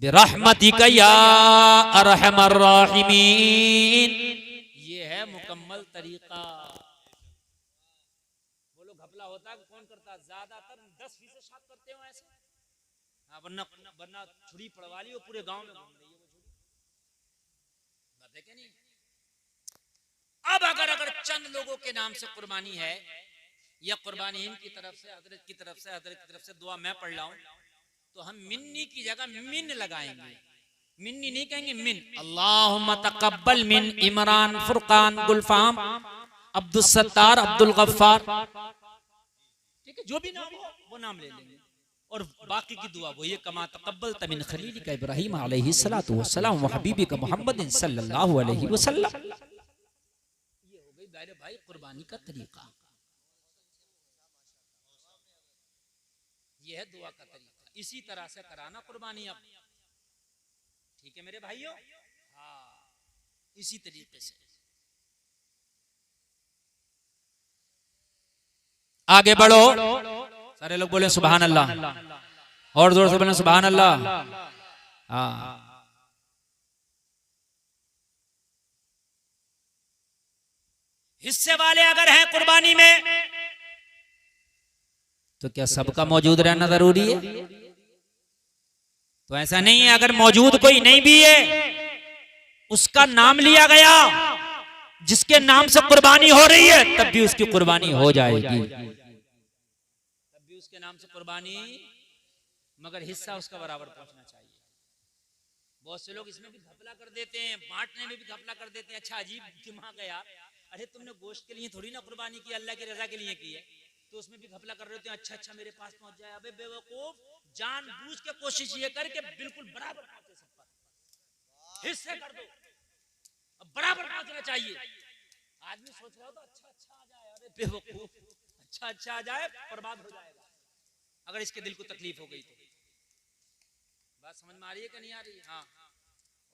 बिरहमतिका या अरहमर राहिमीन। ये है मुकम्मल तरीका। बोलो घपला होता है कौन करता? ज्यादातर 10% शायद करते हो ऐसे, हाँ, वरना छुरी पड़वा ली वो पूरे गांव में घूम रही है वो छुरी, बात है क्या नहीं? अब अगर चंद लोगों के नाम से कुर्बानी है, या कुर्बानीन की तरफ से, हजरत की तरफ से, हजरत की तरफ से दुआ मैं पढ़ लाऊं, तो हम मिन्नी की जगह मिन लगाएंगे, मिन्नी नहीं कहेंगे, मिन। अल्लाहुम्मा तक़ब्बल मिन इमरान फुरकान गुलफाम अब्दुल सत्तार अब्दुल गफ्फार, ठीक है, जो भी नाम हो वो नाम ले लेंगे, और बाकी की दुआ वो ये कमा तक़ब्बलत मिन खलीलिका इब्राहीम अलैहिस्सलातु वस्सलाम व हबीबिका मुहम्मदिन सल्लल्लाहु अलैहि वसल्लम। ये हो गई मेरे भाई कुर्बानी का तरीका, ये है दुआ का तरीका, इसी तरह से कराना कुर्बानी। अब ठीक है मेरे भाइयों, हाँ, इसी तरीके से आगे बढ़ो। सारे लोग बोले सुभान अल्लाह, और जोर से बोले सुभान अल्लाह। हाँ, हिस्से वाले अगर हैं कुर्बानी में, तो क्या सबका मौजूद रहना जरूरी है? तो ऐसा नहीं है, अगर मौजूद कोई नहीं भी है, उसका नाम लिया गया, जिसके नाम से कुर्बानी हो रही है, तब भी उसकी कुर्बानी हो जाएगी, तब भी उसके नाम से कुर्बानी, मगर हिस्सा उसका बराबर पहुंचना चाहिए। बहुत से लोग इसमें भी घपला कर देते हैं, बांटने में भी घपला कर देते हैं। अच्छा, अजीब दिमाग है यार, अरे तुमने गोश्त के लिए थोड़ी ना कुर्बानी की, अल्लाह की रजा के लिए की है, तो उसमें भी घपला कर रहे होते हैं, अच्छा मेरे पास पहुंच जाए। अबे बेवकूफ, जानबूझ के कोशिश ये कर के बिल्कुल बराबर पहुंचे, सब पर हिस्से कर दो, अब बराबर पहुंचना चाहिए। आदमी सोच रहा होता अच्छा आ जाए, अरे बेवकूफ, अच्छा आ जाए बर्बाद हो जाएगा, अगर इसके दिल को तकलीफ हो गई तो। बात समझ में आ रही है कि नहीं आ रही? हाँ।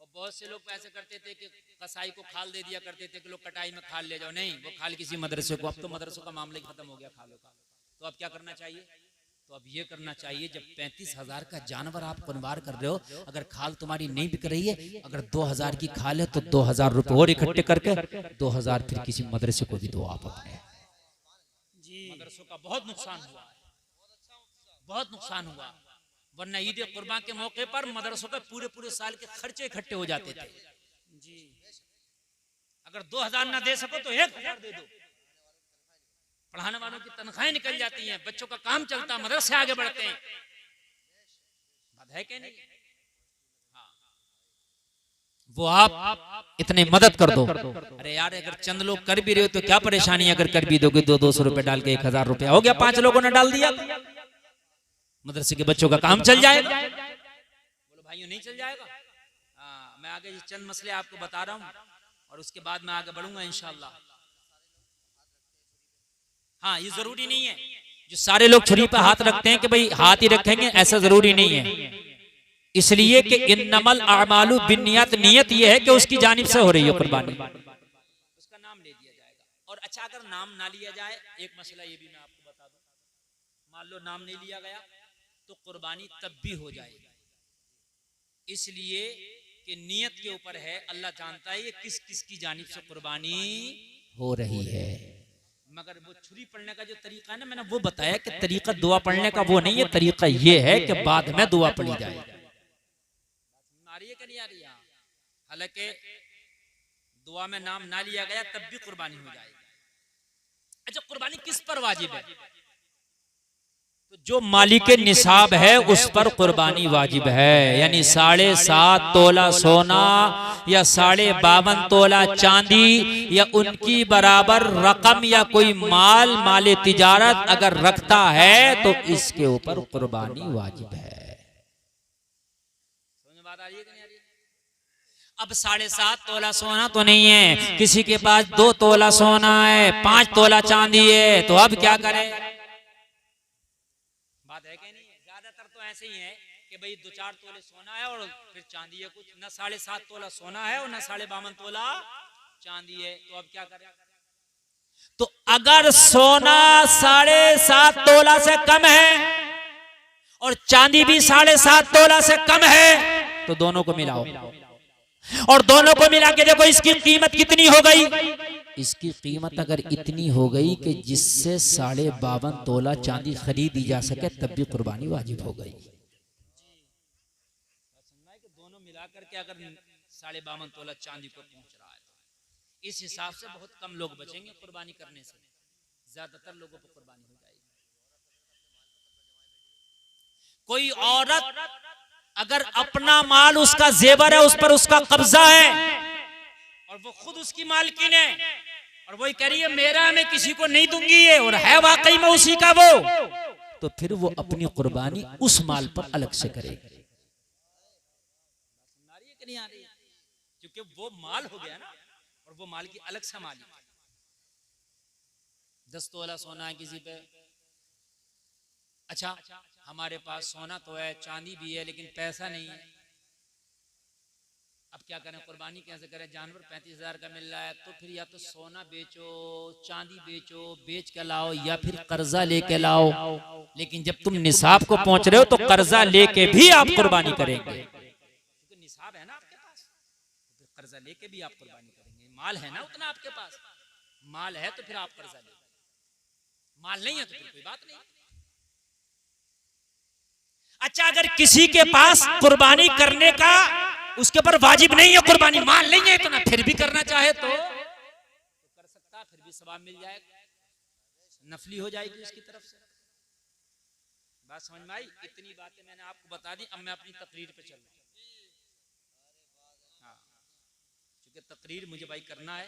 और बहुत से लोग ऐसे करते थे कि कसाई को खाल दे दिया करते थे कि लोग कटाई में खाल ले जाओ, नहीं, वो खाल किसी मदरसे को, अब तो मदरसों का मामला ही खत्म हो गया खालों का। तो अब क्या करना चाहिए? तो अब ये करना चाहिए, जब 35,000 का जानवर आप कुर्बान कर रहे हो, अगर खाल तुम्हारी नहीं बिक रही है, अगर 2,000 की खाल है, तो 2,000 रुपए और इकट्ठे करके 2,000 फिर किसी मदरसे को भी दो आप अपने। मदरसों का बहुत नुकसान हुआ, बहुत नुकसान हुआ, वरना ईद कुर्बान के मौके पर मदरसों के पूरे साल के खर्चे इकट्ठे हो जाते थे जी। अगर 2,000 ना दे सको तो 1,000 दे दो, पढ़ाने वालों की तनख्वाहें निकल जाती हैं, बच्चों का काम चलता, मदरसे आगे बढ़ते हैं, बात है कि नहीं? हाँ। वो आप इतने मदद कर दो। अरे यार, अगर चंद लोग कर भी रहे हो तो क्या परेशानी, अगर कर भी दोगे 200 रुपए डाल के 1,000 रुपए हो गया, 5 लोगों ने डाल दिया, मदरसे के बच्चों का काम चल जाएगा। बोलो भाइयों, नहीं चल जाएगा? हाँ, मैं आगे चंद मसले आपको बता रहा हूँ, और उसके बाद मैं आगे बढ़ूंगा इंशाल्लाह। हाँ, ये जरूरी नहीं है जो सारे लोग छुरी पे हाथ रखते हैं कि भाई हाथ ही रखेंगे, ऐसा जरूरी नहीं है, इसलिए कि इन्नमल अमालु बिन्नियत, नियत ये है कि उसकी जानिब से हो रही है कुर्बानी, उसका नाम ले दिया जाएगा। और अच्छा, अगर नाम ना लिया जाए, एक मसला ये भी मैं आपको बता दूं, मान लो नाम नहीं लिया गया, तो कुर्बानी तब भी हो जाएगी, इसलिए कि नियत के ऊपर है, अल्लाह जानता है ये किस किस की जानिब से कुर्बानी हो रही है। मगर वो छुरी पढ़ने का जो तरीका है ना, मैंने वो बताया कि तरीका दुआ पढ़ने का वो नहीं है, तरीका ये है कि बाद में दुआ पढ़ी जाए। आ रही है कि नहीं आ रही है? हालांकि दुआ में नाम ना लिया गया तब भी कुर्बानी हो जाएगी। अच्छा, कुर्बानी किस पर वाजिब है? तो जो मालिक निसाब है उस पर कुर्बानी वाजिब है, यानी 7.5 तोला सोना या 52.5 तोला चांदी या उनकी बराबर रकम या कोई माल तिजारत अगर रखता है तो इसके ऊपर कुर्बानी वाजिब है। समझ में बात आ रही है कि नहीं आ रही? अब 7.5 तोला सोना तो नहीं है, किसी के पास 2 तोला सोना है, 5 तोला चांदी है, तो अब क्या करे? बात है कि नहीं? ज्यादातर तो ऐसे ही है कि भाई 2-4 तोले सोना है और फिर चांदी है कुछ, ना 7.5 तोला सोना है और ना 52.5 तोला चांदी है, तो अब क्या करें? तो अगर सोना 7.5 तोला से कम है और चांदी भी 7.5 तोला से कम है तो दोनों को मिलाओ और दोनों को मिला के देखो इसकी कीमत कितनी हो गई। इसकी कीमत अगर इतनी हो गई कि जिससे 52.5 तोला चांदी खरीदी जा सके तब भी कुर्बानी वाजिब हो गई। दोनों मिलाकर के अगर 52.5 तोला चांदी को पहुंच रहा है, इस हिसाब से बहुत कम लोग बचेंगे कुर्बानी करने से, ज्यादातर लोगों को कुर्बानी हो जाएगी। कोई औरत अगर अपना माल, उसका जेवर है, उस पर उसका कब्जा है और वो खुद उसकी मालकिन है और वही कह रही है मेरा, मैं किसी को नहीं दूंगी ये, और है वाकई में उसी का वो, तो फिर वो अपनी कुर्बानी उस माल पर अलग से करेगी। क्योंकि वो माल हो गया ना, और वो माल की अलग से मालिक। 10 तोला सोना है किसी पे, अच्छा हमारे पास सोना तो है, चांदी भी है, लेकिन पैसा नहीं है, अब क्या करें? कुर्बानी कैसे करें? जानवर 35,000 का मिल रहा है, तो फिर या तो सोना बेचो, चांदी बेचो, बेच के लाओ, या फिर कर्जा लेके लाओ। लेकिन जब तुम निसाब को पहुंच रहे हो तो कर्जा लेके भी आप कुर्बानी करेंगे, क्योंकि निसाब है ना आपके पास, तो कर्जा लेके भी आप कुर्बानी करेंगे। माल है ना उतना आपके पास, माल है तो फिर आप कर्जा ले, माल नहीं है तो फिर कोई बात नहीं। अच्छा, अगर किसी के पास कुर्बानी करने का उसके ऊपर वाजिब नहीं है कुर्बानी, माल नहीं है इतना, फिर भी करना चाहे तो कर सकता, फिर भी सवाब मिल जाएगा, नफली हो जाएगी उसकी तरफ से। बात समझ में आई? इतनी बातें मैंने आपको बता दी। अब मैं अपनी तकरीर पे चलूं। हाँ, क्योंकि तकरीर मुझे भाई करना है,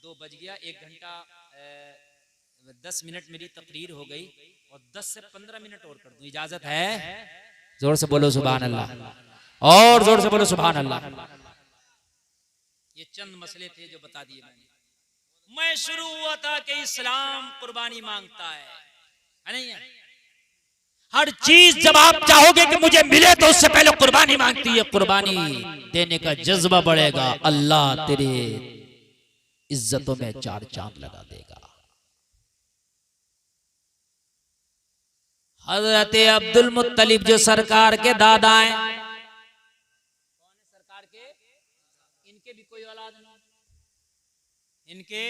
2 बज गया, 1 घंटा 10 मिनट मेरी तकरीर हो गई और 10 से 15 मिनट और कर दूं, इजाजत है? जोर से बोलो सुभान अल्लाह, और जोर से बोलो सुभान अल्लाह। ये चंद मसले थे जो बता दिए मैंने। मैं शुरू हुआ था कि इस्लाम कुर्बानी मांगता है नहीं है? हर चीज जब आप चाहोगे कि मुझे मिले तो उससे पहले कुर्बानी मांगती है। कुर्बानी देने का जज्बा बढ़ेगा, अल्लाह तेरे इज्जतों में 4 चांद लगा देगा। हजरत अब्दुल मुत्तलिब जो सरकार के दादा हैं, सरकार के, इनके भी कोई औलाद नहीं, इनके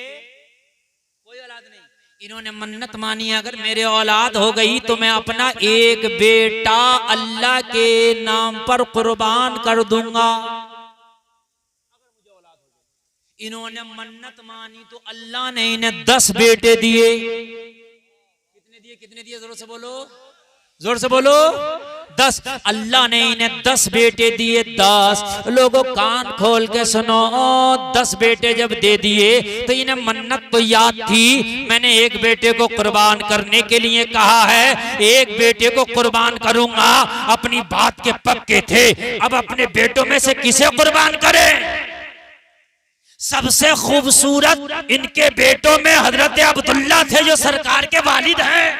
कोई औलाद नहीं। इन्होंने मन्नत मानी अगर मेरे औलाद हो गई तो मैं अपना एक बेटा अल्लाह के नाम पर कुर्बान कर दूंगा। इन्होंने मन्नत मानी तो अल्लाह ने इन्हें 10 बेटे दिए। कितने दिए? जोर से बोलो, जोर से बोलो। 10। अल्लाह ने इन्हें 10 बेटे दिए। 10 लोगों कान खोल के सुनो, 10 बेटे जब दे दिए तो इन्हें मन्नत तो याद थी, मैंने एक बेटे को कुर्बान करने के लिए कहा है, एक बेटे को कुर्बान करूंगा। अपनी बात के पक्के थे, अब अपने बेटों में से किसे कुर्बान करें? सबसे खूबसूरत इनके बेटों में हजरत अब्दुल्ला थे जो सरकार के वालिद हैं।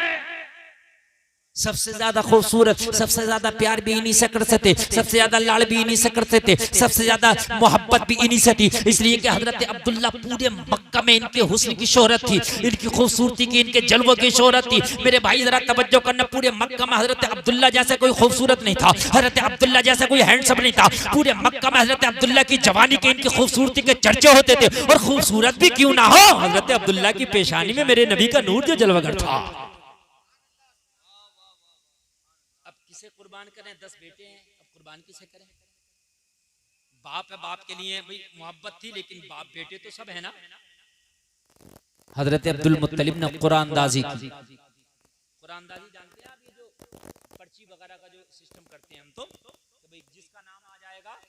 सबसे ज्यादा खूबसूरत, सबसे ज्यादा प्यार भी इन्हीं से कर सकते, सबसे ज्यादा लाड़ भी इन्हीं से कर सकते, सबसे ज्यादा मोहब्बत भी इन्हीं से थी। इसलिए कि हजरत अब्दुल्ला पूरे मक्का में इनके हुस्न की शोहरत थी, इनकी खूबसूरती की, इनके जलवों की शोहरत थी। मेरे भाई जरा तवज्जो करना, पूरे मक्का में हजरत अब्दुल्ला जैसा कोई खूबसूरत नहीं था, हजरत अब्दुल्ला जैसा कोई हैंडसम नहीं था। पूरे मक्का में हजरत अब्दुल्ला की जवानी के, इनकी खूबसूरती के चर्चे होते थे। और खूबसूरत भी क्यों ना हो, हजरत अब्दुल्ला की पेशानी में मेरे नबी का नूर जो जलवागर था। कुर्बान करें, 10 बेटे हैं, अब कुर्बान किसे करें? बाप है, बाप के लिए भाई मोहब्बत थी, लेकिन बाप बेटे तो सब है ना। हजरत अब्दुल मुत्तलिब ने कुरानदाजी की। कुरानदाजी जानते हैं आप, ये जो पर्ची वगैरह का जो सिस्टम करते हैं हम, तो भाई जिसका नाम आ जाएगा,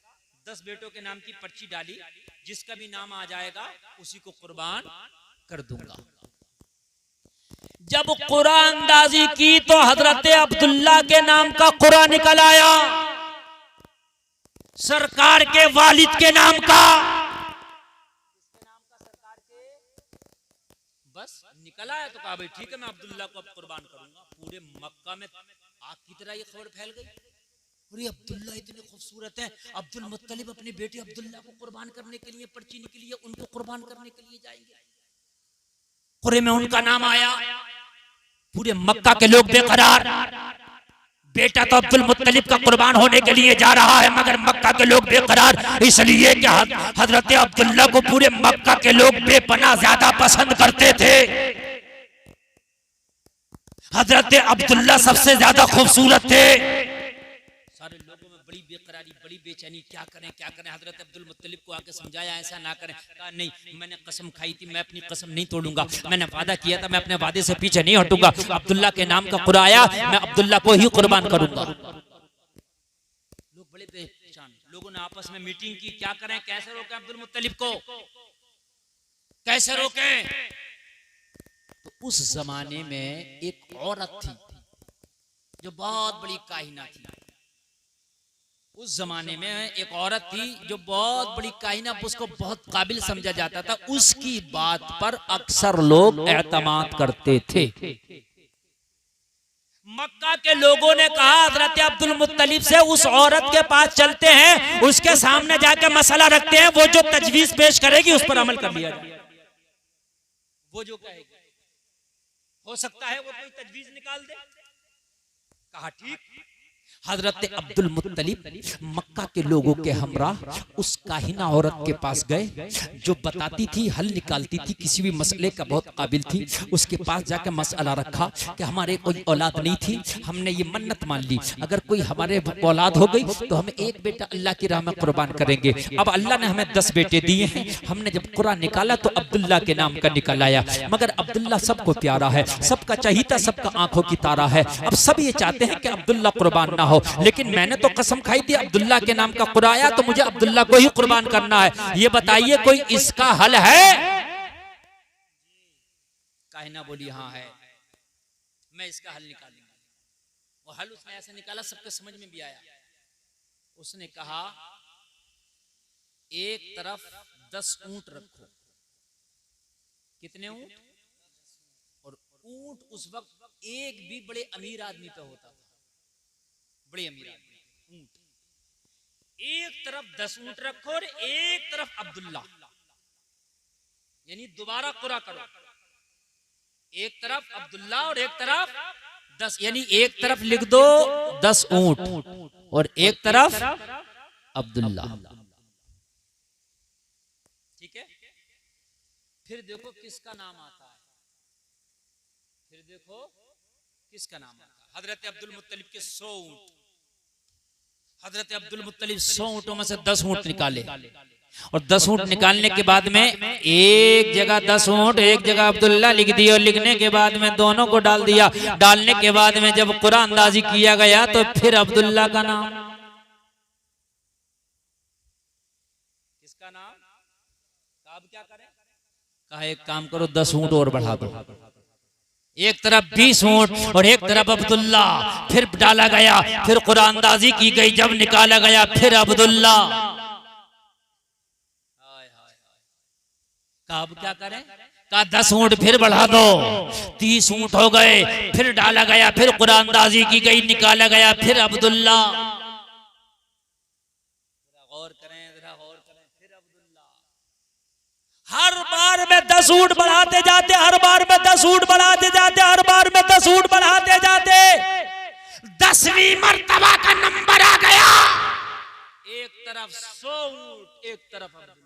10 बेटों के नाम की पर्ची डाली, जिसका भी नाम आ जाएगा उसी को कुर्बान कर दूंगा। जब कुरानदाजी की तो हजरत अब्दुल्ला के नाम का कुरान निकल आया, सरकार के वालिद के नाम का। सरकार के बस निकल आया तो कहा भाई ठीक है, मैं अब्दुल्ला को अब कुर्बान करूंगा। पूरे मक्का में आग की तरह ये खबर फैल गई, अरे अब्दुल्ला इतने खूबसूरत हैं, अब्दुल मुत्तलिब अपने बेटे अब्दुल्ला को कुर्बान करने के लिए पर्ची निकली है, उनको कुर्बान करने के लिए जाएंगे। कुरे में उनका नाम आया, पूरे मक्का के लोग बेकरार, बेटा तो अब्दुल मुत्तलिब का कुर्बान होने के लिए जा रहा है, मगर मक्का के लोग बेकरार, इसलिए कि हजरत अब्दुल्ला को पूरे मक्का के लोग बेपनाह ज्यादा पसंद करते थे। हजरत अब्दुल्ला सबसे ज्यादा खूबसूरत थे। सारे लोगों में बड़ी बेकरारी, बड़ी बेचैनी, क्या करें क्या करें। हजरत अब्दुल मुत्तलिब को आके समझाया ऐसा ना करें, कहा नहीं, मैंने कसम खाई थी, मैं अपनी कसम नहीं तोड़ूंगा, मैंने वादा किया था, मैं अपने वादे से पीछे नहीं हटूंगा। अब्दुल्ला के नाम का कुरान आया, मैं अब्दुल्ला को ही कुर्बान करूंगा। लोग बड़े परेशान, लोगों ने आपस में मीटिंग की, क्या करें, कैसे रोकें अब्दुल मुत्तलिब को, कैसे रोकें। तो उस जमाने में एक औरत थी जो बहुत बड़ी काहिना थी। उस जमाने में एक औरत थी जो बहुत बड़ी काहिना, उसको बहुत काबिल समझा जाता था, उसकी बात पर अक्सर लोग एतमाद करते थे। मक्का के लोगों ने कहा हजरत अब्दुल मुत्तलिब से उस औरत के पास चलते हैं, उसके सामने जाके मसला रखते हैं, वो जो तजवीज पेश करेगी उस पर अमल कर लिया जाए। वो जो कहेगी, हो सकता है वो कोई तजवीज निकाल दे। कहा ठीक। हजरत अब्दुल मुत्तलिब मक्का के लोगों के हमराह उस काहिना औरत के पास गए, जो बताती थी, हल निकालती थी, किसी भी मसले का बहुत काबिल थी। उसके पास जाकर मसला रखा कि हमारे कोई औलाद नहीं थी, हमने ये मन्नत मान ली, अगर कोई हमारे औलाद हो गई तो हम एक बेटा अल्लाह की राह में कुर्बान करेंगे। अब अल्लाह ने हमें 10 बेटे दिए हैं, हमने जब कुरान निकाला तो अब्दुल्ला के नाम का निकल आया, मगर अब्दुल्ला सबको प्यारा है, सबका चहीता, सबका आंखों की तारा है। अब सब ये चाहते हैं कि अब्दुल्ला कुर्बान ना हो, लेकिन मैंने तो कसम खाई थी, अब्दुल्ला के नाम का कुरान आया तो मुझे अब्दुल्ला को ही कुर्बान करना है। ये बताइए कोई इसका हल है? काहिना बोली हाँ है, मैं इसका हल निकालूंगा। और हल उसने ऐसे निकाला, सबके समझ में भी आया। उसने कहा एक तरफ 10 ऊंट रखो। कितने ऊंट? और ऊंट उस वक्त एक भी बड़े अमीर आदमी पे होता था, बड़े अमीर आदमी। ऊंट एक तरफ 10 ऊंट रखो और एक तरफ अब्दुल्ला, यानी दोबारा कुरा करो, एक तरफ अब्दुल्ला और एक तरफ 10, यानी एक तरफ लिख दो 10 ऊंट और एक तरफ अब्दुल्ला। ठीक है। फिर देखो किसका नाम आता है, फिर देखो किसका नाम आता है। हजरत अब्दुल मुत्तलिब के 100 ऊंट, हजरत अब्दुल मुत्तलिब 100 ऊंटों में से 10 ऊंट निकाले, और 10 ऊंट निकालने के बाद में एक जगह 10 ऊंट, एक जगह अब्दुल्ला लिख दिया, और लिखने के बाद में दोनों को डाल दिया। डालने के बाद में जब कुरान अंदाजी किया गया तो फिर अब्दुल्ला का नाम, किसका नाम? अब क्या करें? कहा एक काम करो 10 ऊंट और बढ़ा दो, एक तरफ 20 ऊंट और एक तरफ अब्दुल्ला। फिर डाला गया, फिर कुरान अंदाजी की गई, जब निकाला गया फिर अब्दुल्ला। कहा अब क्या करें? कहा 10 ऊंट फिर बढ़ा दो, 30 ऊंट हो गए, फिर डाला गया, फिर कुरानदाजी की गई, निकाला गया, फिर अब्दुल्ला। गौर करें, जरा गौर करें, फिर अब्दुल्ला। हर बार में 10 ऊंट बढ़ाते जाते, हर बार में 10 ऊंट बढ़ाते जाते, हर बार में 10 ऊंट बढ़ाते जाते, 10वीं मर्तबा का नंबर आ गया। एक तरफ 100 ऊंट, एक तरफ अब्दुल्ला।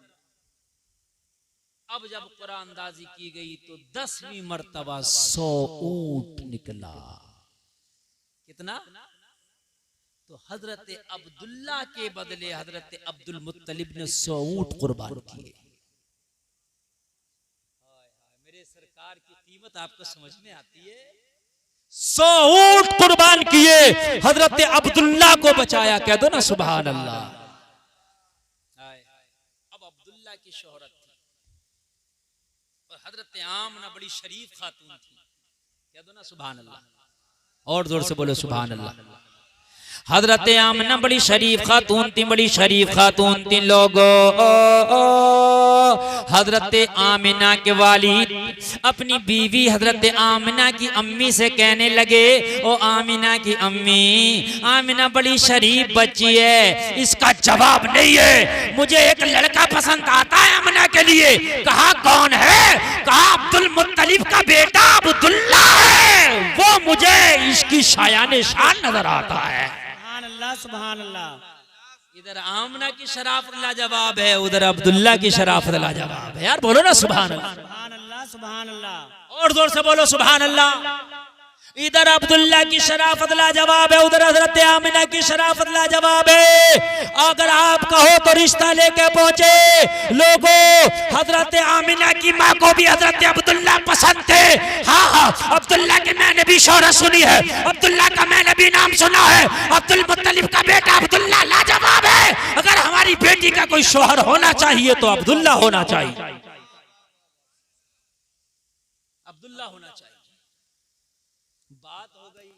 अब जब कुरानदाजी की गई तो 10वीं मर्तबा 100 ऊंट निकला। कितना? तो हजरत अब्दुल्ला के बदले हजरत अब्दुल मुत्तलिब ने 100 ऊंट कुर्बान किए। मेरे सरकार की कीमत आपको समझ में आती है? 100 ऊंट कुर्बान किए, हजरत अब्दुल्ला को बचाया। कह दो ना सुभान अल्लाह। अब अब्दुल्ला की शोहरत थी और हजरत आमना बड़ी शरीफ खातून थी। कह दो ना सुभान अल्लाह, और जोर से बोलो सुभान अल्लाह। हजरत आमना बड़ी शरीफ खातून थी, बड़ी शरीफ खातून थी। लोगों, हजरत आमिना के वालिद अपनी बीवी हजरत आमिना की अम्मी से कहने लगे, ओ आमिना की अम्मी, आमिना बड़ी शरीफ बच्ची है, इसका जवाब नहीं है, मुझे एक लड़का पसंद आता है आमिना के लिए। कहा कौन है? कहा अब्दुल मुत्तलिब का बेटा अब्दुल्ला है, वो मुझे इसकी शायाने शान नजर आता है। सुभान अल्लाह। इधर आमना की शराफत लाजवाब है, उधर अब्दुल्ला की शराफत लाजवाब है। यार बोलो ना सुभान अल्लाह। सुभान अल्लाह, सुभान अल्लाह, और जोर से बोलो सुभान अल्लाह। इधर अब्दुल्ला की शराफत लाजवाब है, उधर हजरत आमिना की शराफत लाजवाब है। अगर आप कहो तो रिश्ता लेके पहुंचे लोगों, हजरत आमिना की माँ को भी हजरत अब्दुल्ला पसंद थे। हाँ हाँ, अब्दुल्ला की मैंने भी शोहरत सुनी है, अब्दुल्ला का मैंने भी नाम सुना है। अब्दुल मुत्तलिब का बेटा अब्दुल्ला लाजवाब है। अगर हमारी बेटी का कोई शोहर होना चाहिए तो अब्दुल्ला होना चाहिए, अब्दुल्ला होना चाहिए। बात हो गई,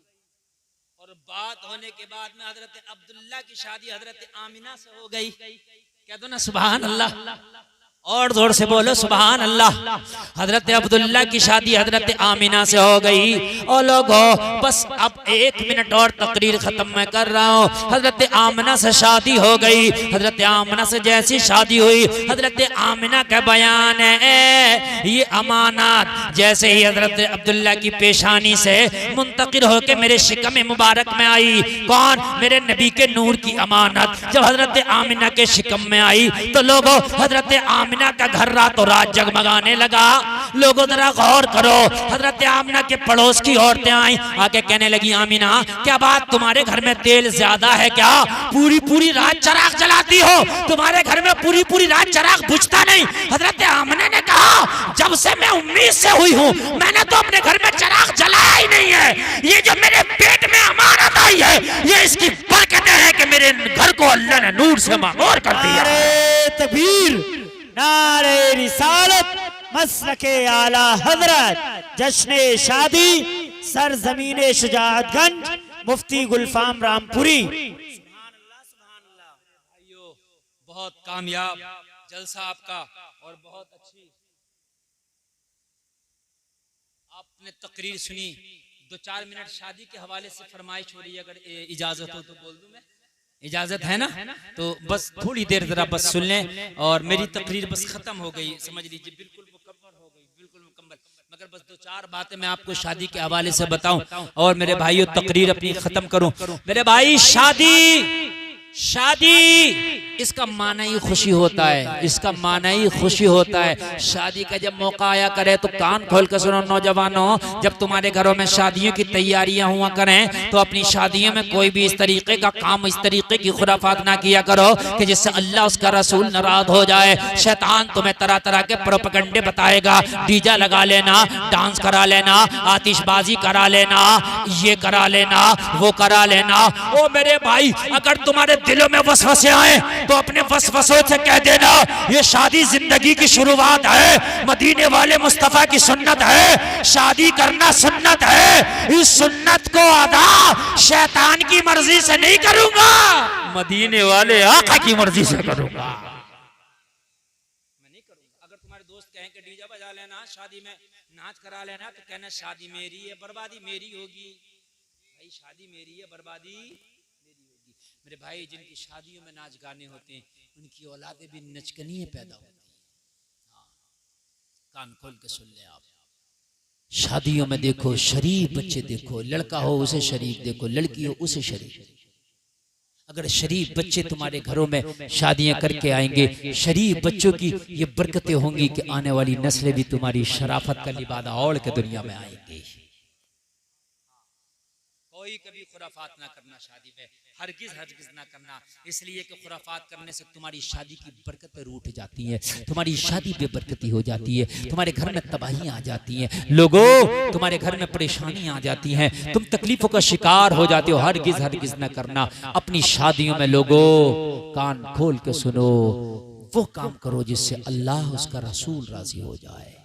और बात होने के बाद में हजरत अब्दुल्ला की शादी हजरत आमिना से हो गई। कह दो ना सुभान अल्लाह, और जोर से बोलो सुभान अल्लाह। हजरत अब्दुल्ला की शादी हजरत आमिना से हो गई। और लोगों, बस अब 1 मिनट और तकरीर खत्म मैं कर रहा हूँ। हजरत आमिना से शादी हो गई। हजरत आमिना से जैसी शादी हुई, हजरत आमिना का बयान है, ये अमानत जैसे ही हजरत अब्दुल्ला की पेशानी से मुंतकिल होकर मेरे शिकम मुबारक में आई। कौन? मेरे नबी के नूर की अमानत जब हजरत आमिना के शिकम में आई तो लोगों, हजरत आमिना का घर रातों रात जगमगाने लगा। लोगों जरा गौर करो, हजरत आमिना के पड़ोस की औरतें आई, आके कहने लगी, आमिना क्या बात, तुम्हारे घर में तेल ज्यादा है क्या? पूरी पूरी रात चिराग जलाती हो, तुम्हारे घर में पूरी पूरी रात चिराग बुझता नहीं। हजरत आमिना ने कहा, जब से मैं उम्मीद से हुई हूँ मैंने तो अपने घर में चिराग जलाया ही नहीं है। ये जो मेरे पेट में अमानत आई है, ये इसकी बरकतें हैं कि मेरे घर को अल्लाह ने नूर से मामूर कर दिया। तकबीर, नारे रिसालत, मसलके आला हजरत, जश्ने शादी, सरजमीने शुजाअतगंज, मुफ्ती गुलफाम रामपुरी। भाइयों, बहुत कामयाब जलसा आपका, और बहुत अच्छी आपने तकरीर सुनी। 2-4 मिनट शादी के हवाले से फरमाइश हो रही है, अगर इजाजत हो तो बोल दूं मैं। इजाजत है ना? तो बस थोड़ी देर जरा बस सुन लें, और मेरी तकरीर बस खत्म हो गई, समझ लीजिए बिल्कुल मुकम्मल हो गई, बिल्कुल मुकम्मल। मगर बस 2-4 बातें मैं आपको शादी के हवाले से बताऊं, और मेरे भाइयों तकरीर अपनी खत्म करूं। मेरे भाई, शादी इसका माना ही खुशी होता है, इसका माना ही खुशी होता है। शादी का जब मौका आया करे तो कान खोल कर सुनो नौजवानों, जब तुम्हारे घरों में शादियों की तैयारियां हुआ करें तो अपनी शादियों में कोई भी इस तरीके का काम, इस तरीके की खुराफात ना किया करो कि जिससे अल्लाह उसका रसूल नाराज हो जाए। शैतान तुम्हें तरह तरह के प्रोपेगेंडे बताएगा, डीजा लगा लेना, डांस करा लेना, आतिशबाजी करा लेना, ये करा लेना, वो करा लेना। ओ मेरे भाई, अगर तुम्हारे दिलों में वसवसे आए तो अपने वसवसों से कह देना, ये शादी जिंदगी की शुरुआत है, मदीने वाले मुस्तफा की सुन्नत है, शादी करना सुन्नत है। इस सुन्नत को अदा शैतान की मर्जी से नहीं करूंगा, मदीने वाले आका की मर्जी से करूंगा। मैं नहीं करूंगा। अगर तुम्हारे दोस्त कहें कहें कि डीजे बजा लेना, शादी में नाच करा लेना, तो कहना शादी मेरी है, बर्बादी मेरी होगी। भाई शादी मेरी है, बर्बादी मेरी होगी। मेरे भाई, जिनकी शादियों में नाच गाने होते हैं, उनकी औलादें भी नचकनियां पैदा होती हैं। हाँ, कान खोल के सुन ले आप। शादियों में देखो शरीफ बच्चे देखो, लड़का हो उसे शरीफ देखो, लड़की हो उसे शरीफ। अगर शरीफ बच्चे तुम्हारे घरों में शादियां करके आएंगे, शरीफ बच्चों की ये बरकतें होंगी कि आने वाली नस्लें भी तुम्हारी शराफत का लिबादा ओढ़ के दुनिया में आएंगी। कोई कभी खुराफात ना करना शादी में, हरगिज हरगिज ना करना, इसलिए कि खुराफात करने से तुम्हारी शादी की बरकतें रूठ जाती हैं, तुम्हारी शादी बेबरकती हो जाती है, तुम्हारे घर में तबाही आ जाती है, लोगों तुम्हारे घर में परेशानी आ जाती हैं, तुम तकलीफों का शिकार हो जाते हो। हरगिज हरगिज ना करना। अपनी शादियों में लोगों कान खोल के सुनो, वो काम करो जिससे अल्लाह उसका रसूल राजी हो जाए।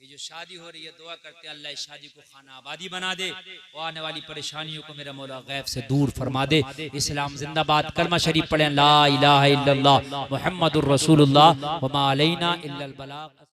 जो शादी हो रही है, दुआ करते हैं अल्लाह इस शादी को खाना आबादी बना दे और आने वाली परेशानियों को मेरा मौला गैब से दूर फरमा दे। इस्लाम जिंदाबाद। कलमा शरीफ पढ़ें, ला इलाहा इल्लल्लाह मुहम्मदुर रसूलुल्लाह व मा अलैना इल्लल बलाग।